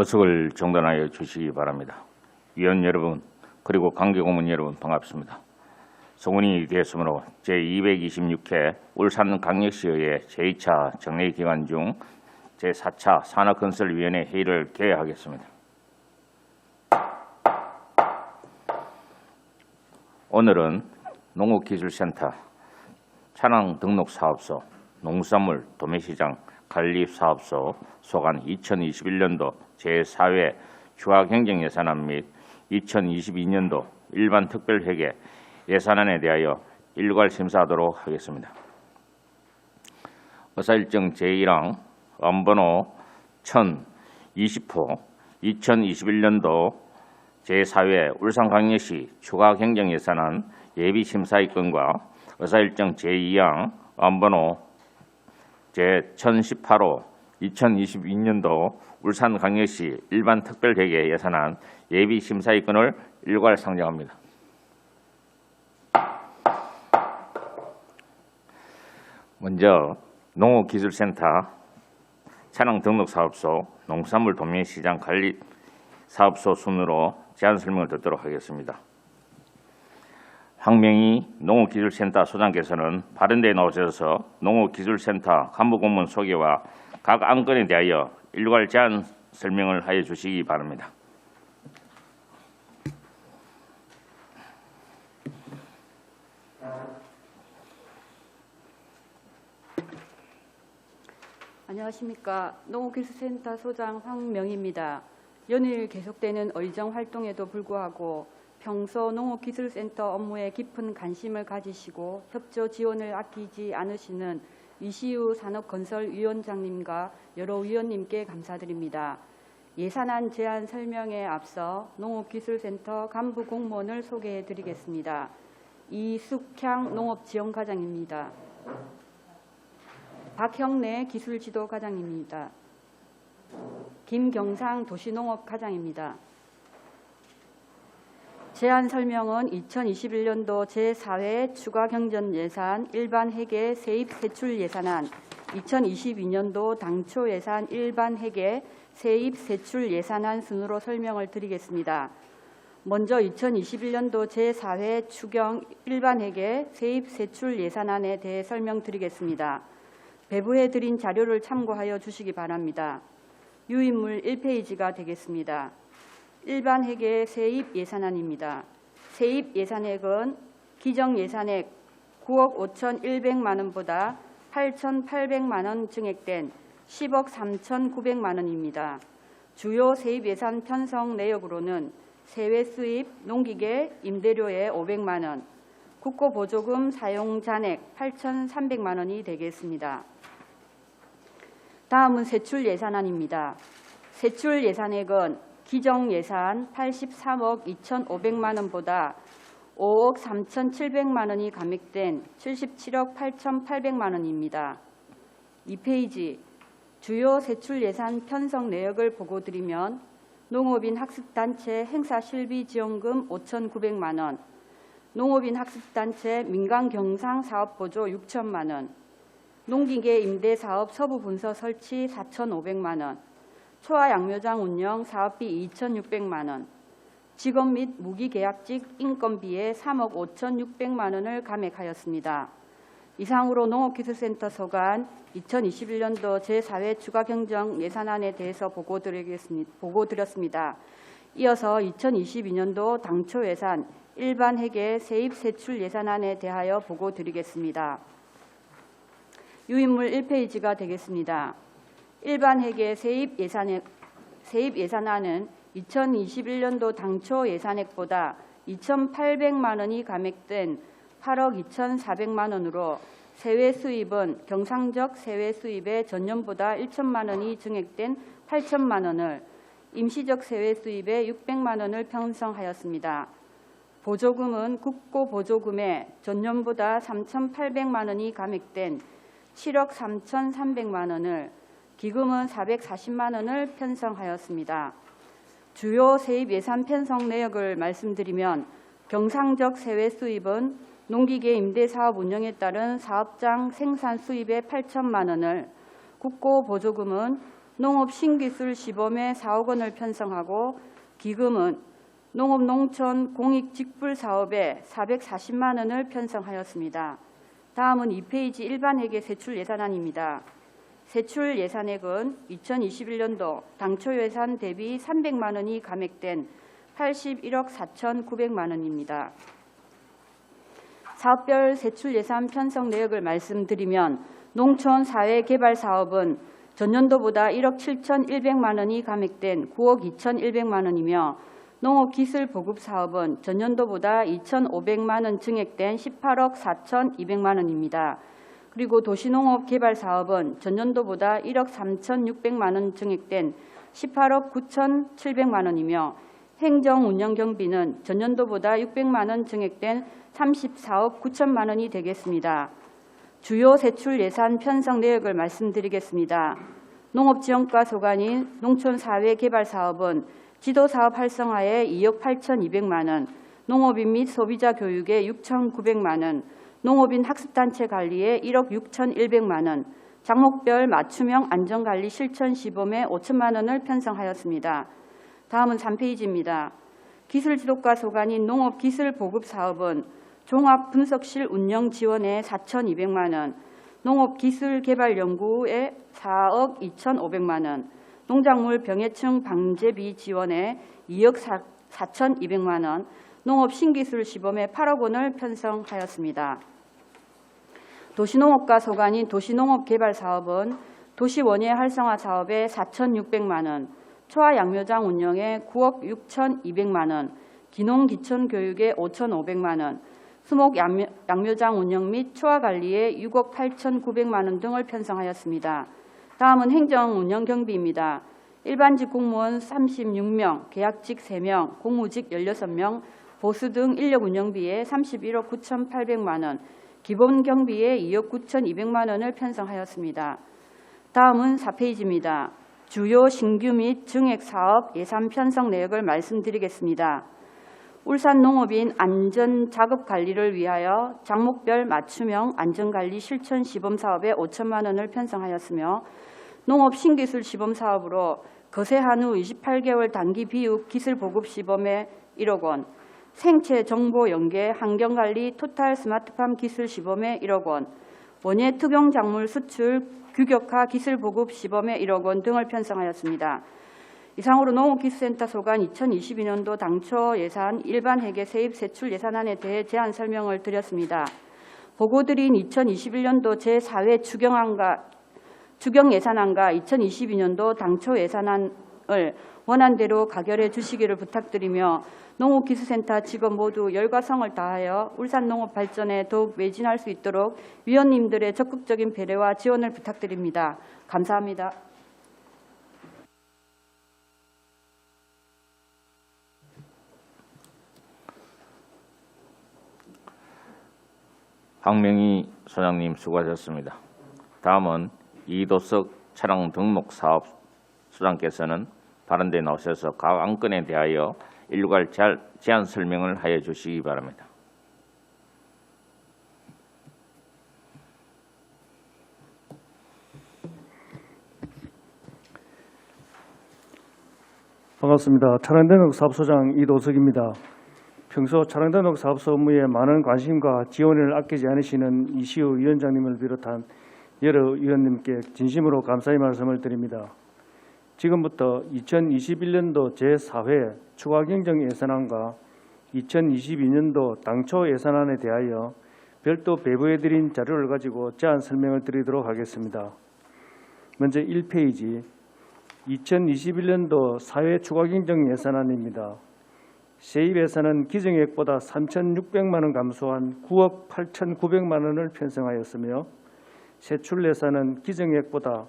의석을 정돈하여 주시기 바랍니다. 위원 여러분, 그리고 관계고문 여러분 반갑습니다. 소문이 되었으므로 제226회 울산광역시의회 제2차 정례기간 중 제4차 산업건설위원회 회의를 개회하겠습니다. 오늘은 농업기술센터, 차량등록사업소, 농수산물 도매시장 관리사업소 소관 2021년도 제4회 추가경정예산안 및 2022년도 일반특별회계 예산안에 대하여 일괄 심사하도록 하겠습니다. 의사일정 제1항 원번호 1020호 2021년도 제4회 울산광역시 추가경정예산안 예비심사의건과 의사일정 제2항 원번호 제1018호 2022년도 울산광역시 일반특별회계 예산안 예비심사의건을 일괄 상정합니다. 먼저 농업기술센터, 차량등록사업소, 농산물 도매시장 관리사업소 순으로 제안 설명을 듣도록 하겠습니다. 황명희 농업기술센터 소장께서는 발언대에 나오셔서 농업기술센터 간부공무원 소개와 각 안건에 대하여 일괄 제안 설명을 하여 주시기 바랍니다. 안녕하십니까. 농업기술센터 소장 황명희입니다. 연일 계속되는 의정 활동에도 불구하고 평소 농업기술센터 업무에 깊은 관심을 가지시고 협조 지원을 아끼지 않으시는 이시우 산업건설위원장님과 여러 위원님께 감사드립니다. 예산안 제안 설명에 앞서 농업기술센터 간부 공무원을 소개해 드리겠습니다. 이숙향 농업지원과장입니다. 박형래 기술지도과장입니다. 김경상 도시농업과장입니다. 제안 설명은 2021년도 제4회 추가경정예산 일반회계 세입세출예산안, 2022년도 당초예산 일반회계 세입세출예산안 순으로 설명을 드리겠습니다. 먼저 2021년도 제4회 추경 일반회계 세입세출예산안에 대해 설명드리겠습니다. 배부해드린 자료를 참고하여 주시기 바랍니다. 유인물 1페이지가 되겠습니다. 일반회계 세입예산안입니다. 세입예산액은 기정예산액 9억 5,100만 원보다 8,800만 원 증액된 10억 3,900만 원입니다. 주요 세입예산 편성 내역으로는 세외수입, 농기계, 임대료에 500만 원, 국고보조금 사용 잔액 8,300만 원이 되겠습니다. 다음은 세출예산안입니다. 세출예산액은 기정예산 83억 2,500만 원보다 5억 3,700만 원이 감액된 77억 8,800만 원입니다. 2페이지 주요 세출예산 편성 내역을 보고드리면 농업인 학습단체 행사실비지원금 5,900만 원, 농업인 학습단체 민간경상사업보조 6천만 원, 농기계 임대사업 서부분서 설치 4,500만 원, 초화양묘장 운영 사업비 2,600만 원, 직업 및 무기계약직 인건비에 3억 5,600만 원을 감액하였습니다. 이상으로 농업기술센터 소관 2021년도 제4회 추가경정 예산안에 대해서 보고드렸습니다. 이어서 2022년도 당초 예산 일반회계 세입세출 예산안에 대하여 보고드리겠습니다. 유인물 1페이지가 되겠습니다. 일반회계 세입예산안은 2021년도 당초 예산액보다 2,800만 원이 감액된 8억 2,400만 원으로 세외 수입은 경상적 세외 수입의 전년보다 1천만 원이 증액된 8천만 원을, 임시적 세외 수입에 600만 원을 편성하였습니다. 보조금은 국고보조금에 전년보다 3,800만 원이 감액된 7억 3,300만 원을, 기금은 440만 원을 편성하였습니다. 주요 세입 예산 편성 내역을 말씀드리면 경상적 세외 수입은 농기계 임대사업 운영에 따른 사업장 생산 수입의 8천만 원을, 국고 보조금은 농업 신기술 시범에 4억 원을 편성하고 기금은 농업 농촌 공익 직불 사업에 440만 원을 편성하였습니다. 다음은 2페이지 일반회계 세출 예산안입니다. 세출 예산액은 2021년도 당초 예산 대비 300만 원이 감액된 81억 4,900만 원입니다. 사업별 세출 예산 편성 내역을 말씀드리면 농촌 사회개발 사업은 전년도보다 1억 7,100만 원이 감액된 9억 2,100만 원이며 농업기술 보급 사업은 전년도보다 2,500만 원 증액된 18억 4,200만 원입니다. 그리고 도시농업 개발 사업은 전년도보다 1억 3,600만 원 증액된 18억 9,700만 원이며 행정운영경비는 전년도보다 600만 원 증액된 34억 9천만 원이 되겠습니다. 주요 세출 예산 편성 내역을 말씀드리겠습니다. 농업지원과 소관인 농촌사회개발사업은 지도사업 활성화에 2억 8,200만 원, 농업인 및 소비자 교육에 6,900만 원, 농업인 학습단체 관리에 1억 6,100만 원, 장목별 맞춤형 안전관리 실천 시범에 5천만 원을 편성하였습니다. 다음은 3페이지입니다. 기술지도과 소관인 농업기술보급사업은 종합분석실 운영 지원에 4,200만 원, 농업기술개발연구에 4억 2,500만 원, 농작물 병해충 방제비 지원에 2억 4,200만 원, 농업신기술 시범에 8억 원을 편성하였습니다. 도시농업과 소관인 도시농업개발사업은 도시원예 활성화 사업에 4,600만 원, 초하양묘장 운영에 9억 6,200만 원, 기농기촌교육에 5,500만 원, 수목양묘장 운영 및 초하관리에 6억 8,900만 원 등을 편성하였습니다. 다음은 행정운영경비입니다. 일반직 공무원 36명, 계약직 3명, 공무직 16명, 보수 등 인력운영비에 31억 9,800만 원, 기본경비에 2억 9,200만 원을 편성하였습니다. 다음은 4페이지입니다. 주요 신규 및 증액 사업 예산 편성 내역을 말씀드리겠습니다. 울산 농업인 안전작업 관리를 위하여 장목별 맞춤형 안전관리 실천 시범 사업에 5천만 원을 편성하였으며 농업 신기술 시범 사업으로 거세한 후 28개월 단기 비육 기술 보급 시범에 1억 원, 생체 정보 연계 환경관리 토탈 스마트팜 기술 시범에 1억 원, 원예 특용 작물 수출 규격화 기술 보급 시범에 1억 원 등을 편성하였습니다. 이상으로 농업기술센터 소관 2022년도 당초 예산 일반회계 세입 세출 예산안에 대해 제안 설명을 드렸습니다. 보고드린 2021년도 제4회 추경 예산안과 2022년도 당초 예산안을 원안대로 가결해 주시기를 부탁드리며 농업기술센터 직원 모두 열과 성을 다하여 울산 농업 발전에 더욱 매진할 수 있도록 위원님들의 적극적인 배려와 지원을 부탁드립니다. 감사합니다. 황명희 소장님 수고하셨습니다. 다음은 이도석 차량 등록 사업 소장께서는 발언대에 나오셔서 각 안건에 대하여 일괄 제안 설명을 하여 주시기 바랍니다. 반갑습니다. 차량 등록 사업소장 이도석입니다. 평소 차량 등록 사업소 업무에 많은 관심과 지원을 아끼지 않으시는 이시우 위원장님을 비롯한 여러 위원님께 진심으로 감사의 말씀을 드립니다. 지금부터 2021년도 제4회 추가경정 예산안과 2022년도 당초 예산안에 대하여 별도 배부해드린 자료를 가지고 제안 설명을 드리도록 하겠습니다. 먼저 1페이지 2021년도 4회 추가경정 예산안입니다. 세입 예산은 기정액보다 3,600만 원 감소한 9억 8,900만 원을 편성하였으며 세출 예산은 기정액보다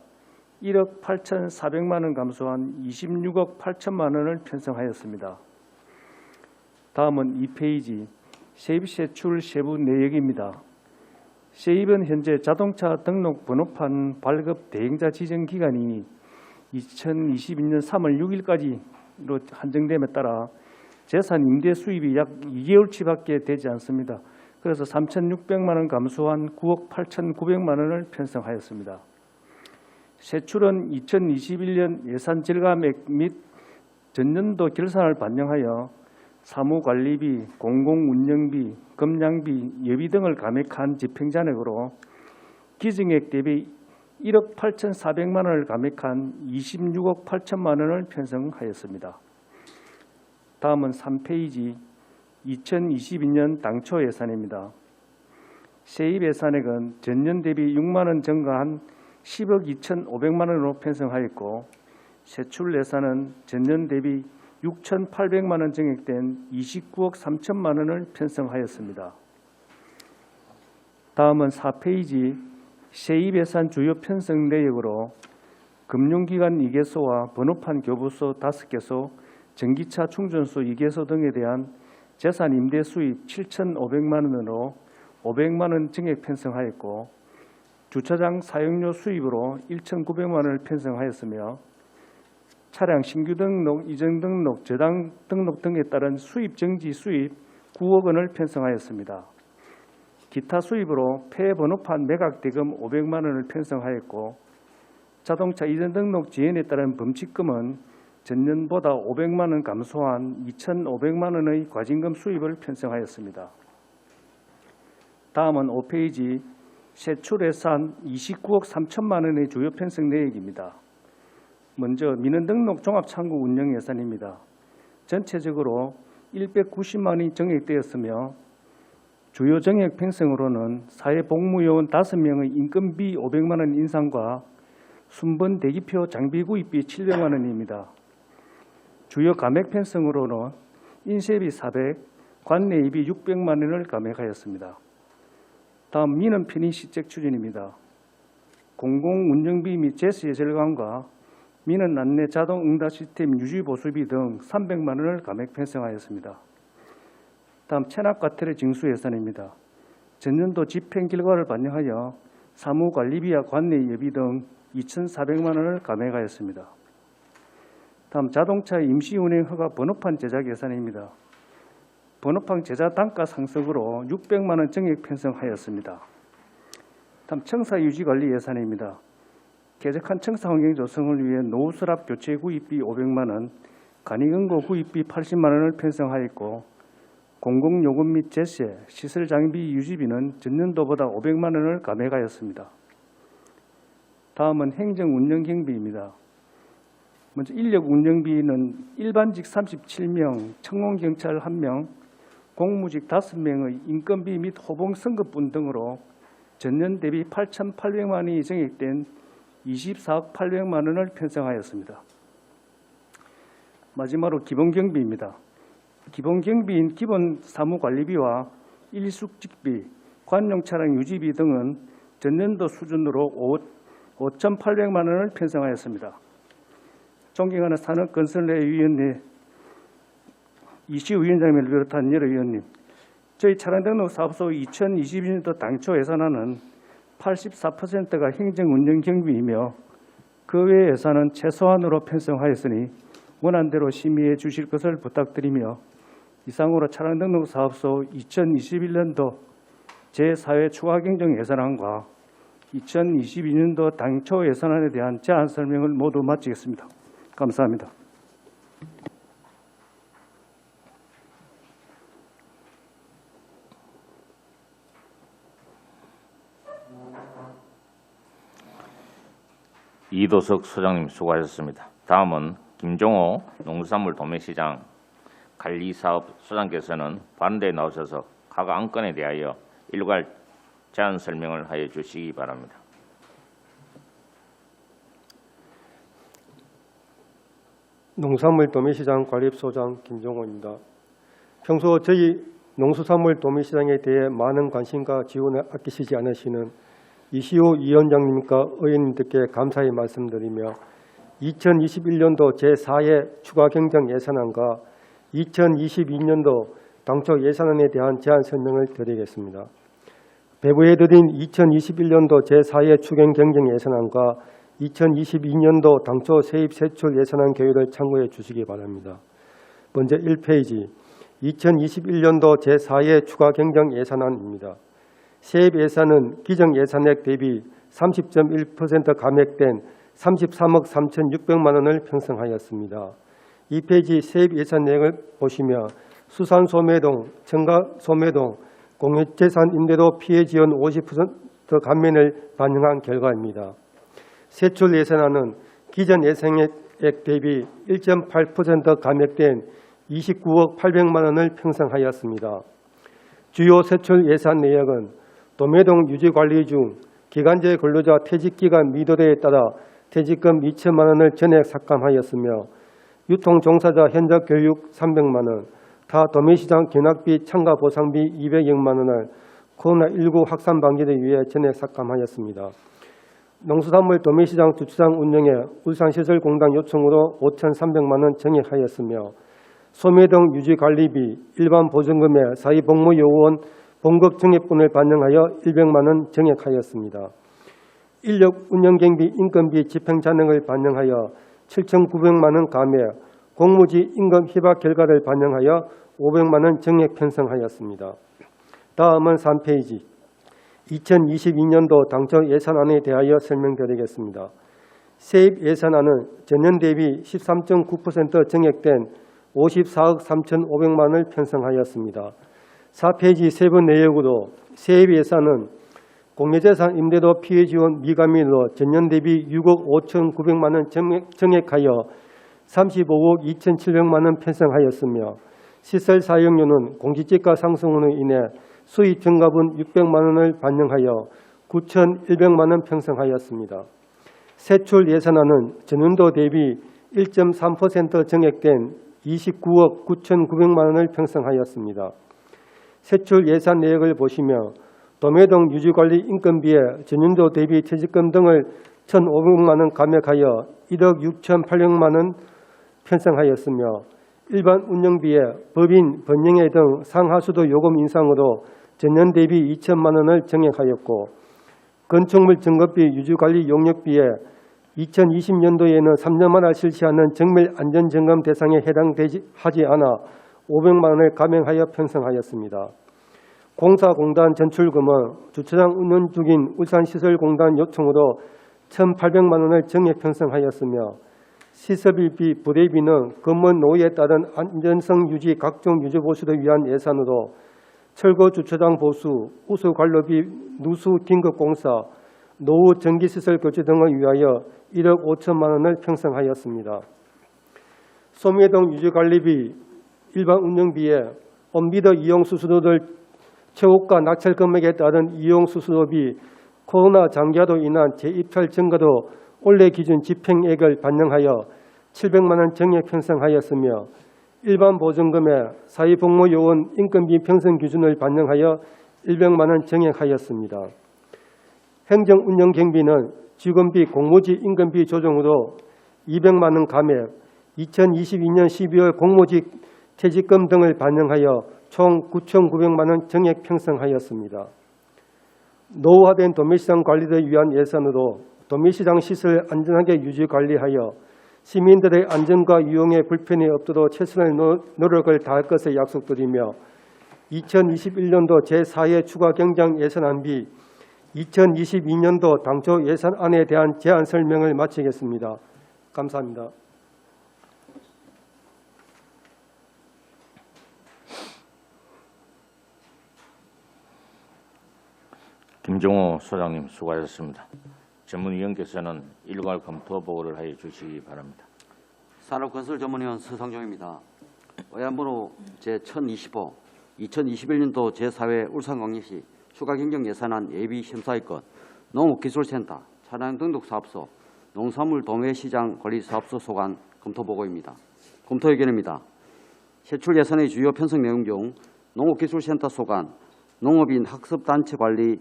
1억 8,400만 원 감소한 26억 8천만 원을 편성하였습니다. 다음은 2페이지 세입 세출 세부 내역입니다. 세입은 현재 자동차 등록 번호판 발급 대행자 지정 기간이 2022년 3월 6일까지로 한정됨에 따라 재산 임대 수입이 약 2개월치밖에 되지 않습니다. 그래서 3,600만 원 감소한 9억 8,900만 원을 편성하였습니다. 세출은 2021년 예산 절감액 및 전년도 결산을 반영하여 사무관리비, 공공운영비, 검량비, 예비 등을 감액한 집행잔액으로 기증액 대비 1억 8,400만 원을 감액한 26억 8천만 원을 편성하였습니다. 다음은 3페이지 2022년 당초 예산입니다. 세입 예산액은 전년 대비 6만 원 증가한 10억 2,500만 원으로 편성하였고 세출 예산은 전년 대비 6,800만 원 증액된 29억 3천만 원을 편성하였습니다. 다음은 4페이지 세입 예산 주요 편성 내역으로 금융기관 2개소와 번호판 교부소 5개소, 전기차 충전소 2개소 등에 대한 재산 임대 수입 7,500만 원으로 500만 원 증액 편성하였고 주차장 사용료 수입으로 1,900만 원을 편성하였으며 차량 신규 등록, 이전 등록, 저당 등록 등에 따른 수입 정지 수입 9억 원을 편성하였습니다. 기타 수입으로 폐 번호판 매각 대금 500만 원을 편성하였고 자동차 이전 등록 지연에 따른 범칙금은 전년보다 500만 원 감소한 2,500만 원의 과징금 수입을 편성하였습니다. 다음은 5페이지 세출 예산 29억 3천만 원의 주요 편성 내역입니다. 먼저 민원 등록 종합창구 운영 예산입니다. 전체적으로 190만 원이 증액되었으며 주요 증액 편성으로는 사회복무요원 5명의 인건비 500만 원 인상과 순번 대기표 장비 구입비 700만 원입니다. 주요 감액 편성으로는 인쇄비 400, 관내입이 600만 원을 감액하였습니다. 다음 민원 편의 시책 추진입니다. 공공운영비 및 제스의 절감과 민원 안내 자동 응답 시스템 유지 보수비 등 300만 원을 감액 편성하였습니다. 다음 체납과태료 징수 예산입니다. 전년도 집행 결과를 반영하여 사무관리비와 관내 예비 등 2,400만 원을 감액하였습니다. 다음 자동차 임시운행 허가 번호판 제작 예산입니다. 번호판 제작 단가 상승으로 600만 원 증액 편성하였습니다. 다음 청사 유지관리 예산입니다. 쾌적한 청사 환경 조성을 위해 노후 서랍 교체 구입비 500만 원, 간이금고 구입비 80만 원을 편성하였고 공공요금 및 제세, 시설 장비 유지비는 전년도보다 500만 원을 감액하였습니다. 다음은 행정운영경비입니다. 먼저 인력운영비는 일반직 37명, 청공경찰 1명, 공무직 5명의 인건비 및 호봉 선급분 등으로 전년 대비 8,800만 원이 증액된 24억 800만 원을 편성하였습니다. 마지막으로 기본경비입니다. 기본경비인 기본 사무관리비와 일숙직비, 관용차량 유지비 등은 전년도 수준으로 5,800만 원을 편성하였습니다. 존경하는 산업건설위원회 이시우 위원장님을 비롯한 여러 위원님, 저희 차량 등록 사업소 2022년도 당초 예산안은 84%가 행정운영경비이며 그 외 예산은 최소한으로 편성하였으니 원안대로 심의해 주실 것을 부탁드리며 이상으로 차량 등록 사업소 2021년도 제4회 추가 경정 예산안과 2022년도 당초 예산안에 대한 제안 설명을 모두 마치겠습니다. 감사합니다. 이도석 소장님 수고하셨습니다. 다음은 김종호 농수산물 도매시장 관리사업 소장께서는 발언대에 나오셔서 각 안건에 대하여 일괄 제안 설명을 하여 주시기 바랍니다. 농산물 도매시장 관리소장 김종호입니다. 평소 저희 농수산물 도매시장에 대해 많은 관심과 지원을 아끼시지 않으시는 이시호 위원장님과 의원님들께 감사의 말씀드리며 2021년도 제4회 추가 경정 예산안과 2022년도 당초 예산안에 대한 제안 설명을 드리겠습니다. 배부해드린 2021년도 제4회 추경 경정 예산안과 2022년도 당초 세입 세출 예산안 계획을 참고해 주시기 바랍니다. 먼저 1페이지 2021년도 제4회 추가 경정 예산안입니다. 세입 예산은 기정 예산액 대비 30.1% 감액된 33억 3,600만 원을 편성하였습니다. 이 페이지 세입 예산 내역을 보시면 수산소매동, 청가소매동, 공유재산 임대도 피해 지원 50% 감면을 반영한 결과입니다. 세출 예산안은 기존 예산액 대비 1.8% 감액된 29억 800만 원을 편성하였습니다. 주요 세출 예산 내역은 도매동 유지관리 중 기간제 근로자 퇴직기간 미도대에 따라 퇴직금 2천만 원을 전액 삭감하였으며 유통종사자 현장 교육 300만 원, 타 도매시장 견학비 참가 보상비 200여만 원을 코로나19 확산 방지를 위해 전액 삭감하였습니다. 농수산물 도매시장 주차장 운영에 울산시설공단 요청으로 5,300만 원 증액하였으며 소매동 유지관리비, 일반 보증금의 사회복무요원 봉급 증액분을 반영하여 100만 원 증액하였습니다. 인력 운영경비 인건비 집행잔액을 반영하여 7,900만 원 감액, 공무지 임금 희박 결과를 반영하여 500만 원 증액 편성하였습니다. 다음은 3페이지 2022년도 당초 예산안에 대하여 설명드리겠습니다. 세입 예산안은 전년 대비 13.9% 증액된 54억 3,500만 원을 편성하였습니다. 4페이지 세부 내역으로 세입 예산은 공유재산 임대도 피해 지원 미감인으로 전년 대비 6억 5,900만 원 증액하여 35억 2,700만 원 편성하였으며 시설 사용료는 공시지가 상승으로 인해 수익 증가분 600만 원을 반영하여 9,100만 원 편성하였습니다. 세출 예산안은 전년도 대비 1.3% 증액된 29억 9,900만 원을 편성하였습니다. 세출 예산 내역을 보시면 도매동 유지관리 인건비에 전년도 대비 퇴직금 등을 1,500만 원 감액하여 1억 6,800만 원 편성하였으며 일반 운영비에 법인, 번영회 등 상하수도 요금 인상으로 전년 대비 2천만 원을 증액하였고 건축물 증거비 유지관리 용역비에 2020년도에는 3년마다 실시하는 정밀 안전점검 대상에 해당하지 않아 500만 원을 감액하여 편성하였습니다. 공사공단 전출금은 주차장 운영 중인 울산시설공단 요청으로 1,800만 원을 증액 편성하였으며 시설비 부대비는 건물 노후에 따른 안전성 유지 각종 유지 보수를 위한 예산으로 철거 주차장 보수, 우수 관로비, 누수 긴급 공사, 노후 전기시설 교체 등을 위하여 1억 5천만 원을 편성하였습니다. 소매동 유지관리비, 일반 운영비에 온미더 이용 수수료들 최고가 낙찰 금액에 따른 이용 수수료비, 코로나 장기화로 인한 재입찰 증가도 올해 기준 집행액을 반영하여 700만 원 증액 편성하였으며 일반 보증금의 사회복무요원 인건비 편성 기준을 반영하여 100만 원 증액하였습니다. 행정운영경비는 직원비 공무지 인건비 조정으로 200만 원 감액, 2022년 12월 공무직 퇴직금 등을 반영하여 총 9,900만 원 증액 편성하였습니다. 노후화된 도매시장 관리를 위한 예산으로 도매시장 시설 안전하게 유지 관리하여 시민들의 안전과 이용에 불편이 없도록 최선의 노력을 다할 것을 약속드리며 2021년도 제4회 추가 경장 예산안비 2022년도 당초 예산안에 대한 제안 설명을 마치겠습니다. 감사합니다. 김종호 소장님 수고하셨습니다. 전문위원께서는 일괄 검토 보고를 하여 주시기 바랍니다. 산업건설전문위원 서상종입니다. 의안번호 제1025 2021년도 제4회 울산광역시 추가경정예산안 예비심사위권 농업기술센터 차량 등록사업소 농산물 도매시장 관리사업소 소관 검토보고입니다. 검토 의견입니다. 세출 예산의 주요 편성 내용 중 농업기술센터 소관 농업인 학습단체 관리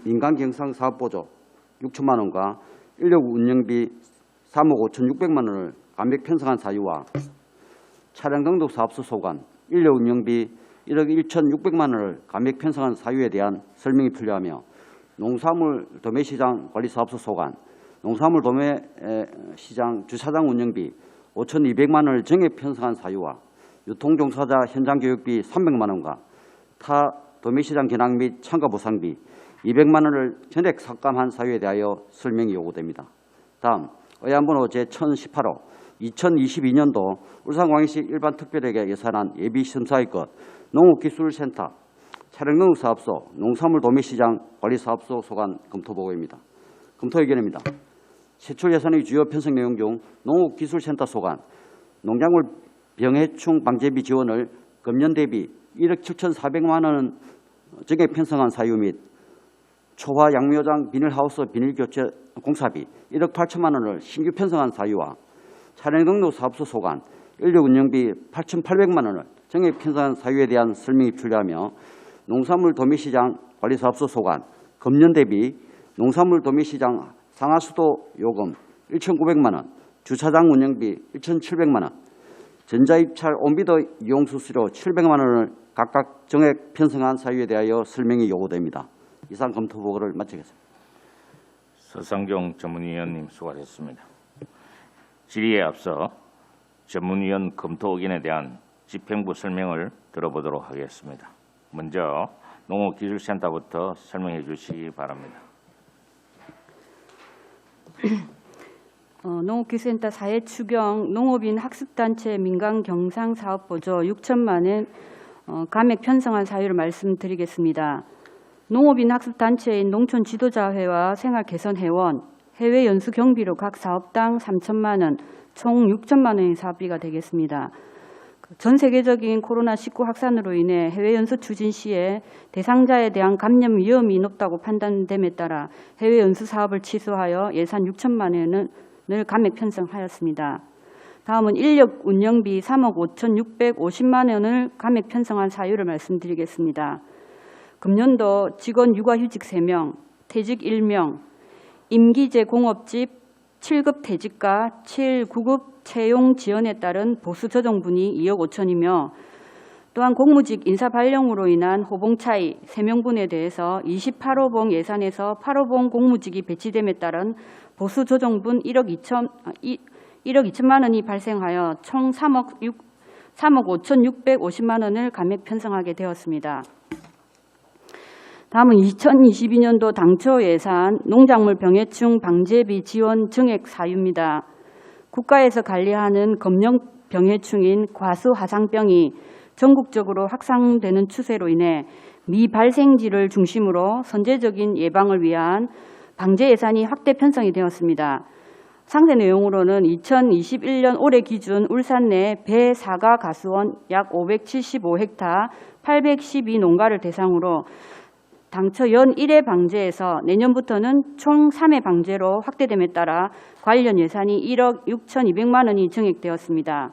민간경상사업보조 6천만 원과 인력 운영비 3억 5,600만 원을 감액 편성한 사유와 차량 등록 사업소 소관 인력 운영비 1억 1,600만 원을 감액 편성한 사유에 대한 설명이 필요하며 농산물 도매시장 관리사업소 소관 농산물 도매시장 주차장 운영비 5,200만 원을 정액 편성한 사유와 유통종사자 현장교육비 300만 원과 타 도매시장 견학 및 참가보상비 200만 원을 전액 삭감한 사유에 대하여 설명이 요구됩니다. 다음 의안번호 제1018호 2022년도 울산광역시 일반특별회계 예산안 예비심사위권 농업기술센터 촬영농사업소 농산물 도매시장 관리사업소 소관 검토보고입니다. 검토 의견입니다. 세출 예산의 주요 편성 내용 중 농업기술센터 소관 농작물 병해충 방제비 지원을 금년 대비 1억 7,400만 원 증액 편성한 사유 및 초화 양묘장 비닐하우스 비닐교체 공사비 1억 8천만 원을 신규 편성한 사유와 촬영등록 사업소 소관 인력 운영비 8,800만 원을 증액 편성한 사유에 대한 설명이 필요하며 농산물 도매시장 관리사업소 소관 금년 대비 농산물 도매시장 상하수도 요금 1,900만 원, 주차장 운영비 1,700만 원, 전자입찰 온비더 이용 수수료 700만 원을 각각 정액 편성한 사유에 대하여 설명이 요구됩니다. 이상 검토 보고를 마치겠습니다. 서상종 전문위원님 수고하셨습니다. 질의에 앞서 전문위원 검토 의견에 대한 집행부 설명을 들어보도록 하겠습니다. 먼저 농업기술센터부터 설명해 주시기 바랍니다. 농업기술센터 사회추경 농업인 학습단체 민간경상사업보조 6천만 원 감액 편성한 사유를 말씀드리겠습니다. 농업인 학습단체인 농촌지도자회와 생활개선회원, 해외 연수 경비로 각 사업당 3천만 원, 총 6천만 원의 사업비가 되겠습니다. 전 세계적인 코로나19 확산으로 인해 해외 연수 추진 시에 대상자에 대한 감염 위험이 높다고 판단됨에 따라 해외 연수 사업을 취소하여 예산 6천만 원을 감액 편성하였습니다. 다음은 인력 운영비 3억 5,650만 원을 감액 편성한 사유를 말씀드리겠습니다. 금년도 직원 육아휴직 3명, 퇴직 1명, 임기제 공업집 7급 퇴직과 7구급 채용 지연에 따른 보수 조정분이 2억 5천이며 또한 공무직 인사 발령으로 인한 호봉 차이 3명분에 대해서 28호봉 예산에서 8호봉 공무직이 배치됨에 따른 보수 조정분 1억 2천만 원이 발생하여 총 3억 5,650만 원을 감액 편성하게 되었습니다. 다음은 2022년도 당초 예산 농작물 병해충 방제비 지원 증액 사유입니다. 국가에서 관리하는 검역 병해충인 과수화상병이 전국적으로 확산되는 추세로 인해 미발생지를 중심으로 선제적인 예방을 위한 방제 예산이 확대 편성이 되었습니다. 상세 내용으로는 2021년 올해 기준 울산 내 배 사과 가수원 약 575헥타 812농가를 대상으로 당초 연 1회 방제에서 내년부터는 총 3회 방제로 확대됨에 따라 관련 예산이 1억 6,200만 원이 증액되었습니다.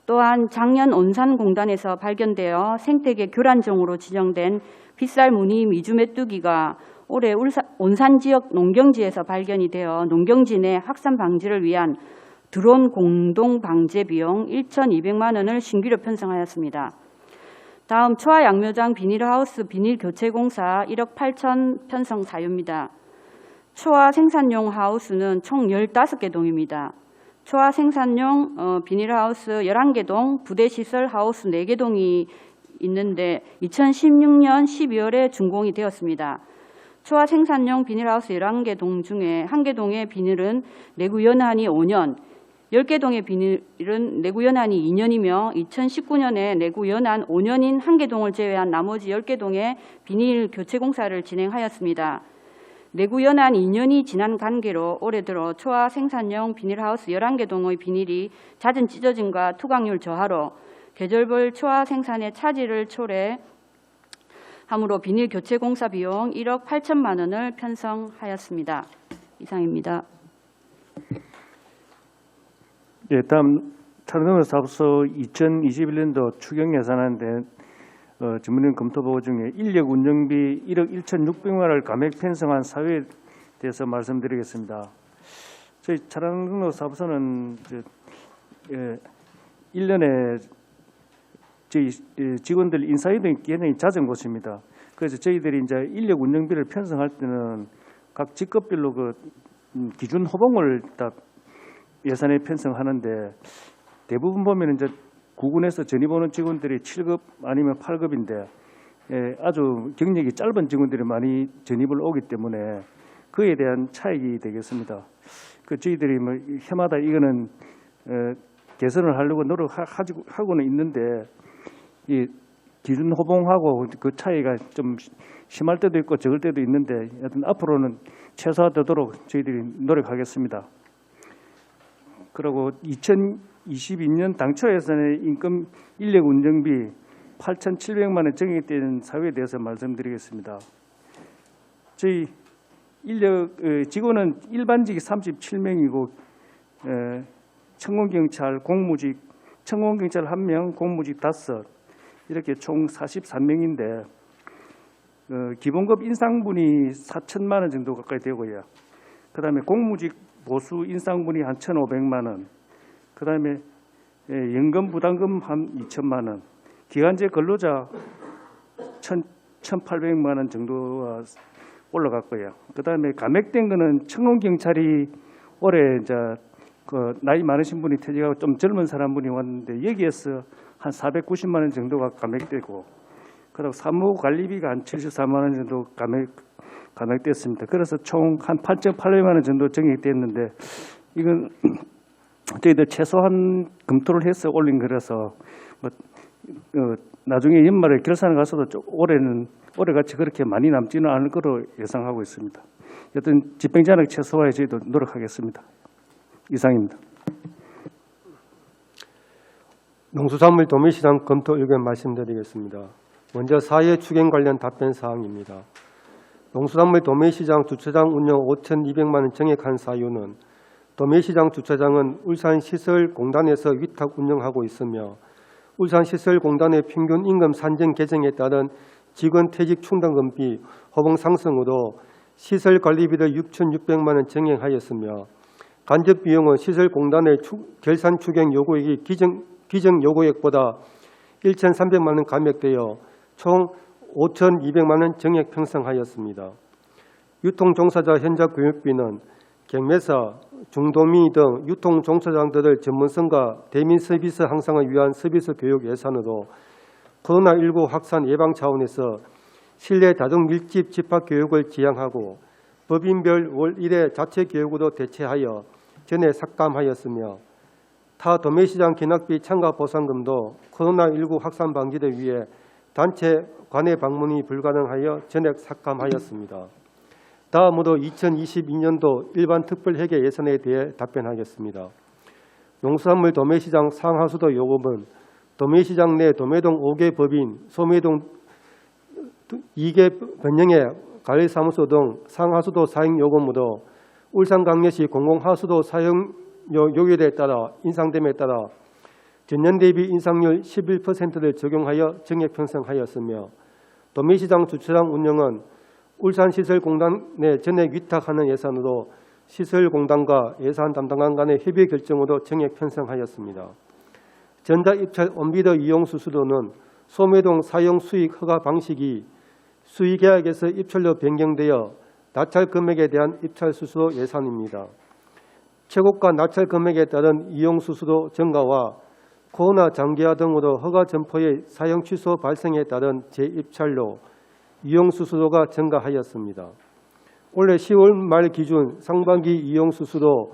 또한 작년 온산공단에서 발견되어 생태계 교란종으로 지정된 빗살 무늬 미주 메뚜기가 올해 온산 지역 농경지에서 발견이 되어 농경지 내 확산 방지를 위한 드론 공동 방제 비용 1,200만 원을 신규로 편성하였습니다. 다음 초화 양묘장 비닐하우스 비닐 교체 공사 1억 8천 편성 사유입니다. 초화 생산용 하우스는 총 15개 동입니다. 초화 생산용 비닐하우스 11개 동, 부대시설 하우스 4개 동이 있는데 2016년 12월에 준공이 되었습니다. 초화 생산용 비닐하우스 11개 동 중에 1개 동의 비닐은 내구 연한이 5년, 10개 동의 비닐은 내구 연한이 2년이며 2019년에 내구 연한 5년인 1개 동을 제외한 나머지 10개 동의 비닐 교체 공사를 진행하였습니다. 내구 연한 2년이 지난 관계로 올해 들어 초화 생산용 비닐하우스 11개 동의 비닐이 잦은 찢어짐과 투각률 저하로 계절별 초화 생산의 차질을 초래함으로 비닐 교체 공사 비용 1억 8천만 원을 편성하였습니다. 이상입니다. 네, 다음 촬영농업사업소 2021년도 추경 예산안 된 전문위원 검토보고 중에 인력 운영비 1억 1,600만 원을 감액 편성한 사유에 대해서 말씀드리겠습니다. 저희 촬영농업사업소는 1년에 저희 직원들 인사이동이 굉장히 잦은 곳입니다. 그래서 저희들이 이제 인력 운영비를 편성할 때는 각 직급별로 그 기준 호봉을 딱 예산에 편성하는데 대부분 보면 이제 구군에서 전입 오는 직원들이 7급 아니면 8급인데 아주 경력이 짧은 직원들이 많이 전입을 오기 때문에 그에 대한 차익이 되겠습니다. 그 저희들이 뭐 해마다 이거는 개선을 하려고 노력하고는 있는데 이 기준 호봉하고 그 차이가 좀 심할 때도 있고 적을 때도 있는데 여튼 앞으로는 최소화되도록 저희들이 노력하겠습니다. 그리고 2022년 당초 예산의 인건 인력 운영비 8,700만 원 정액된 사유에 대해서 말씀드리겠습니다. 저희 인력 직원은 일반직이 37명이고 청공경찰 공무직 청공경찰 1명, 공무직 5 이렇게 총 43명인데 기본급 인상분이 4천만 원 정도 가까이 되고요. 그다음에 공무직 보수 인상분이 한 1,500만 원, 그다음에 연금 부담금 한 2천만 원, 기간제 근로자 1,800만 원 정도가 올라갔고요. 그다음에 감액된 거는 청공경찰이 올해 이제 그 나이 많으신 분이 퇴직하고 좀 젊은 사람분이 왔는데 여기에서 한 490만 원 정도가 감액되고, 그리고 사무관리비가 한 74만 원 정도 감액됐습니다. 그래서 총 한 8,800만 원 정도 정액됐는데 이건 저희들 최소한 검토를 해서 올린 거라서 뭐 나중에 연말에 결산을 가서도 올해같이 그렇게 많이 남지는 않을 거로 예상하고 있습니다. 여튼 집행잔액 최소화에 저희도 노력하겠습니다. 이상입니다. 농수산물 도매시장 검토 의견 말씀드리겠습니다. 먼저 사회 추경 관련 답변 사항입니다. 농수산물 도매시장 주차장 운영 5,200만 원 정액한 사유는 도매시장 주차장은 울산시설공단에서 위탁 운영하고 있으며 울산시설공단의 평균 임금 산정 개정에 따른 직원 퇴직 충당금비 호봉 상승으로 시설 관리비를 6,600만 원 정액하였으며 간접 비용은 시설공단의 결산 추경 요구액이 기정 요구액보다 1,300만 원 감액되어 총 5,200만 원 정액 편성하였습니다. 유통종사자 현장 교육비는 경매사, 중도미 등 유통종사장들의 전문성과 대민 서비스 향상을 위한 서비스 교육 예산으로 코로나19 확산 예방 차원에서 실내 다중 밀집 집합 교육을 지향하고 법인별 월 1회 자체 교육으로 대체하여 전에 삭감하였으며 타 도매시장 기납비 참가 보상금도 코로나19 확산 방지를 위해 단체 관내 방문이 불가능하여 전액 삭감하였습니다. 다음으로 2022년도 일반 특별회계 예산에 대해 답변하겠습니다. 농수산물 도매시장 상하수도 요금은 도매시장 내 도매동 5개 법인, 소매동 2개 변형의 관리사무소 등 상하수도 사용 요금으로 울산광역시 공공하수도 사용 요율에 따라 인상됨에 따라 전년 대비 인상률 11%를 적용하여 정액 편성하였으며 도매시장 주차장 운영은 울산시설공단에 전액 위탁하는 예산으로 시설공단과 예산 담당관 간의 협의 결정으로 정액 편성하였습니다. 전자입찰 온비더 이용 수수료는 소매동 사용 수익 허가 방식이 수의계약에서 입찰로 변경되어 낙찰 금액에 대한 입찰 수수료 예산입니다. 최고가 낙찰 금액에 따른 이용 수수료 증가와 코로나 장기화 등으로 허가 점포의 사용 취소 발생에 따른 재입찰료, 이용 수수료가 증가하였습니다. 올해 10월 말 기준 상반기 이용 수수료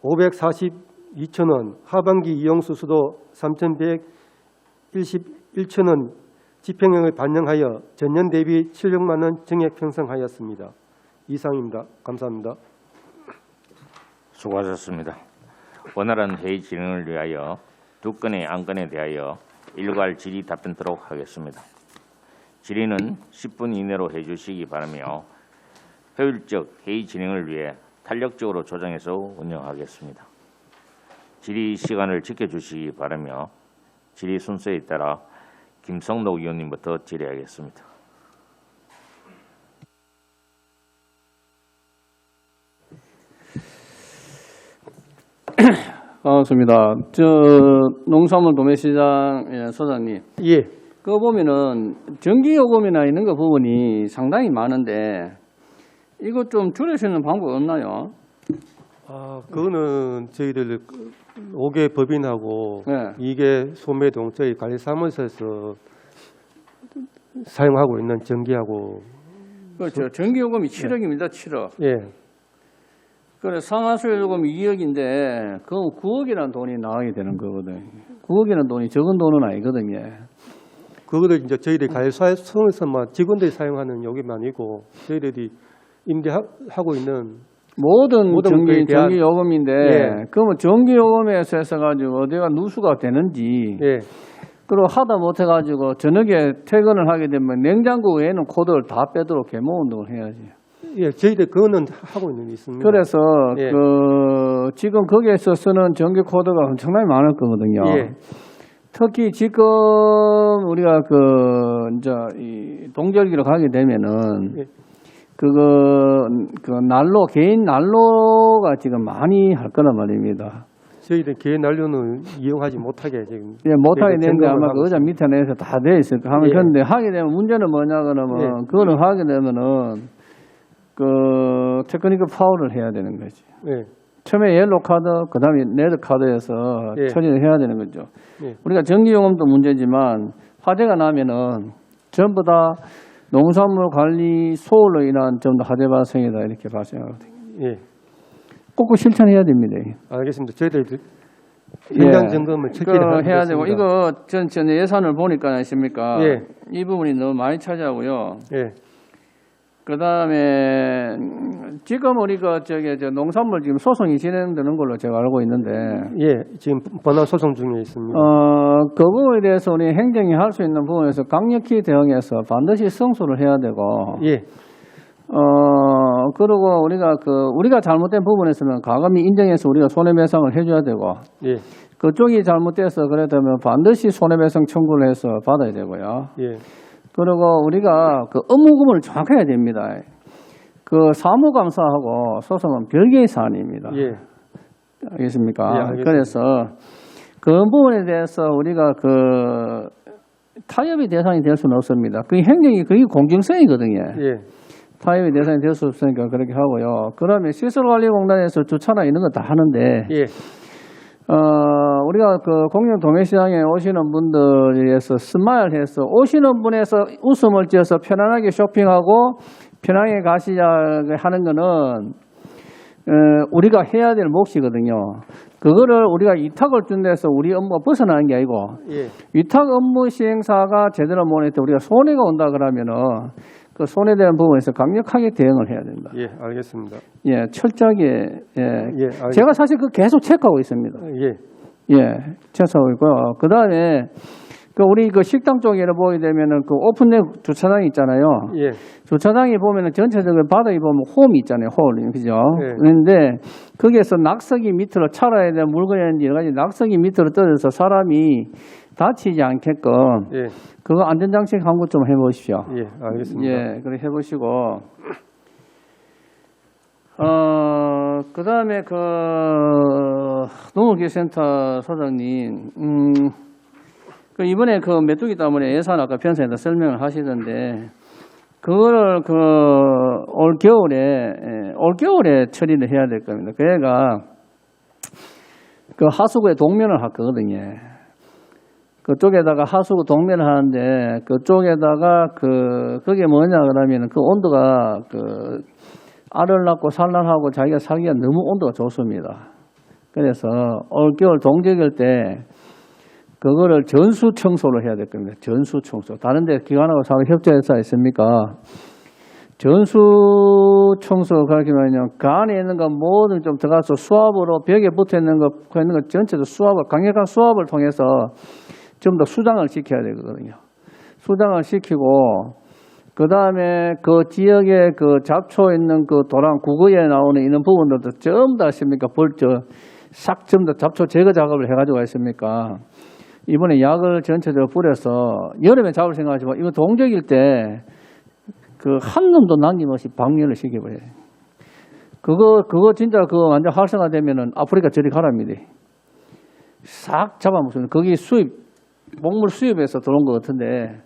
542천 원, 하반기 이용 수수료 3,111천 원 집행령을 반영하여 전년 대비 700만 원 정액 편성하였습니다. 이상입니다. 감사합니다. 수고하셨습니다. 원활한 회의 진행을 위하여 두 건의 안건에 대하여 일괄 질의 답변토록 하겠습니다. 질의는 10분 이내로 해주시기 바라며 효율적 회의 진행을 위해 탄력적으로 조정해서 운영하겠습니다. 질의 시간을 지켜주시기 바라며 질의 순서에 따라 김성록 의원님부터 질의하겠습니다. 반갑습니다. 농산물 도매시장 소장님. 예. 그거 보면은 전기요금이나 이런 거 부분이 상당히 많은데 이거 좀 줄일 수 있는 방법 없나요? 그거는 저희들 5개 법인하고 네. 2개 소매동 저희 관리사무소에서 사용하고 있는 전기하고 그렇죠. 전기요금이 7억입니다. 7억. 예. 그래 상하수요 요금 2억인데 그 9억이라는 돈이 나가게 되는 거거든. 9억이라는 돈이 적은 돈은 아니거든요. 그거를 이제 저희들이 가해사업성에서만 직원들이 사용하는 요금이 아니고 저희들이 임대하고 있는 모든 그에 대한- 전기 요금인데 예. 그러면 전기 요금에서 해가지고 어디가 누수가 되는지 예, 그리고 하다 못해가지고 저녁에 퇴근을 하게 되면 냉장고 외에는 코드를 다 빼도록 개모 운동을 해야지. 예, 저희들 그거는 하고 있는 게 있습니다. 그래서 예. 지금 거기에서 쓰는 전기 코드가 엄청나게 많을 거거든요. 예, 특히 지금 우리가 이제 이 동절기로 가게 되면은 예. 난로 개인 난로가 지금 많이 할 거란 말입니다. 저희들 개인 난로는 이용하지 못하게 지금 예, 못하게 저희들 되는데 점검을 아마 하고 그 의자 밑에 내에서 다 돼 있을 거 하면 예. 그런데 하게 되면 문제는 뭐냐 그러면 예. 그거를 하게 되면은 테크니컬 파워를 해야 되는 거지. 예, 처음에 옐로 카드, 그다음에 레드 카드에서 예. 처리를 해야 되는 거죠. 예. 우리가 전기요금도 문제지만 화재가 나면은 전부 다 농산물 관리 소홀로 인한 전부 다 화재 발생이다 이렇게 발생하거든요. 예, 꼭 실천해야 됩니다. 알겠습니다. 저희들 현장 점검을 철저히 해야 되고 하겠습니다. 이거 전 예산을 보니까 아십니까? 예. 이 부분이 너무 많이 차지하고요. 예, 그다음에 지금 우리가 저 농산물 지금 소송이 진행되는 걸로 제가 알고 있는데 예, 지금 번화 소송 중에 있습니다. 그 부분에 대해서 우리 행정이 할 수 있는 부분에서 강력히 대응해서 반드시 승소를 해야 되고 예, 그리고 우리가 잘못된 부분에서는 가감히 인정해서 우리가 손해배상을 해줘야 되고 예, 그쪽이 잘못돼서 그랬다면 반드시 손해배상 청구를 해서 받아야 되고요. 예, 그리고 우리가 업무 구분을 정확히 해야 됩니다. 사무감사하고 소송은 별개의 사안입니다. 예, 알겠습니까? 예, 알겠습니다. 그래서 그 부분에 대해서 우리가 타협의 대상이 될 수는 없습니다. 그 행정이 그게 공정성이거든요. 예, 타협의 대상이 될 수 없으니까 그렇게 하고요. 그러면 시설관리공단에서 주차나 이런 거 다 하는데 예, 우리가 공영 도매시장에 오시는 분들에서 스마일해서 오시는 분에서 웃음을 지어서 편안하게 쇼핑하고 편하게 가시자 하는 거는 우리가 해야 될 몫이거든요. 그거를 우리가 위탁을 준 데서 우리 업무가 벗어나는 게 아니고 예, 위탁 업무 시행사가 제대로 못했을 때 우리가 손해가 온다 그러면은 그 손해되는 부분에서 강력하게 대응을 해야 된다. 예, 알겠습니다. 예, 철저하게 예. 예, 제가 사실 계속 체크하고 있습니다. 예, 예, 체크하고 있고요. 그 다음에 우리 식당 쪽에 보게 되면은 오픈된 주차장이 있잖아요. 예, 주차장에 보면은 전체적으로 바닥에 보면 홈이 있잖아요. 홀, 그죠? 예. 그런데 거기에서 낙석이 밑으로 차라야 될 물건이라든지 여러 가지 낙석이 밑으로 떨어져서 사람이 다치지 않게끔 예, 그거 안전장치 한번 좀 해보십시오. 예, 알겠습니다. 예, 그래 해보시고. 그 다음에 농업기술센터 소장님, 이번에 메뚜기 때문에 예산 아까 편성에다 설명을 하시던데, 그거를 올 겨울에 처리를 해야 될 겁니다. 그애가 하수구에 동면을 할 거거든요. 그쪽에다가 하수구 동면을 하는데, 그쪽에다가 그게 뭐냐 그러면 온도가 알을 낳고 산란하고 자기가 살기가 너무 온도가 좋습니다. 그래서 올겨울 동절일 때 그거를 전수 청소를 해야 될 겁니다. 전수 청소. 다른 데 기관하고 서로 협조해서 있습니까? 전수 청소 그렇게 말하면 그 안에 있는 거 모든 좀 들어가서 수압으로 벽에 붙어 있는 거 전체도 강력한 수압을 통해서 좀 더 수장을 시켜야 되거든요. 수장을 시키고 그 다음에 지역에 잡초 있는 도랑 구거에 나오는 이런 부분들도 전부 다 하십니까? 전부 다 잡초 제거 작업을 해가지고 있습니까? 이번에 약을 전체적으로 뿌려서 여름에 잡을 생각하지만 이거 동적일 때 한 놈도 남김없이 방류를 시켜버려요. 그거 진짜 완전 활성화되면은 아프리카 저리 가랍니다. 싹 잡아먹습니다. 거기 목물 수입에서 들어온 것 같은데.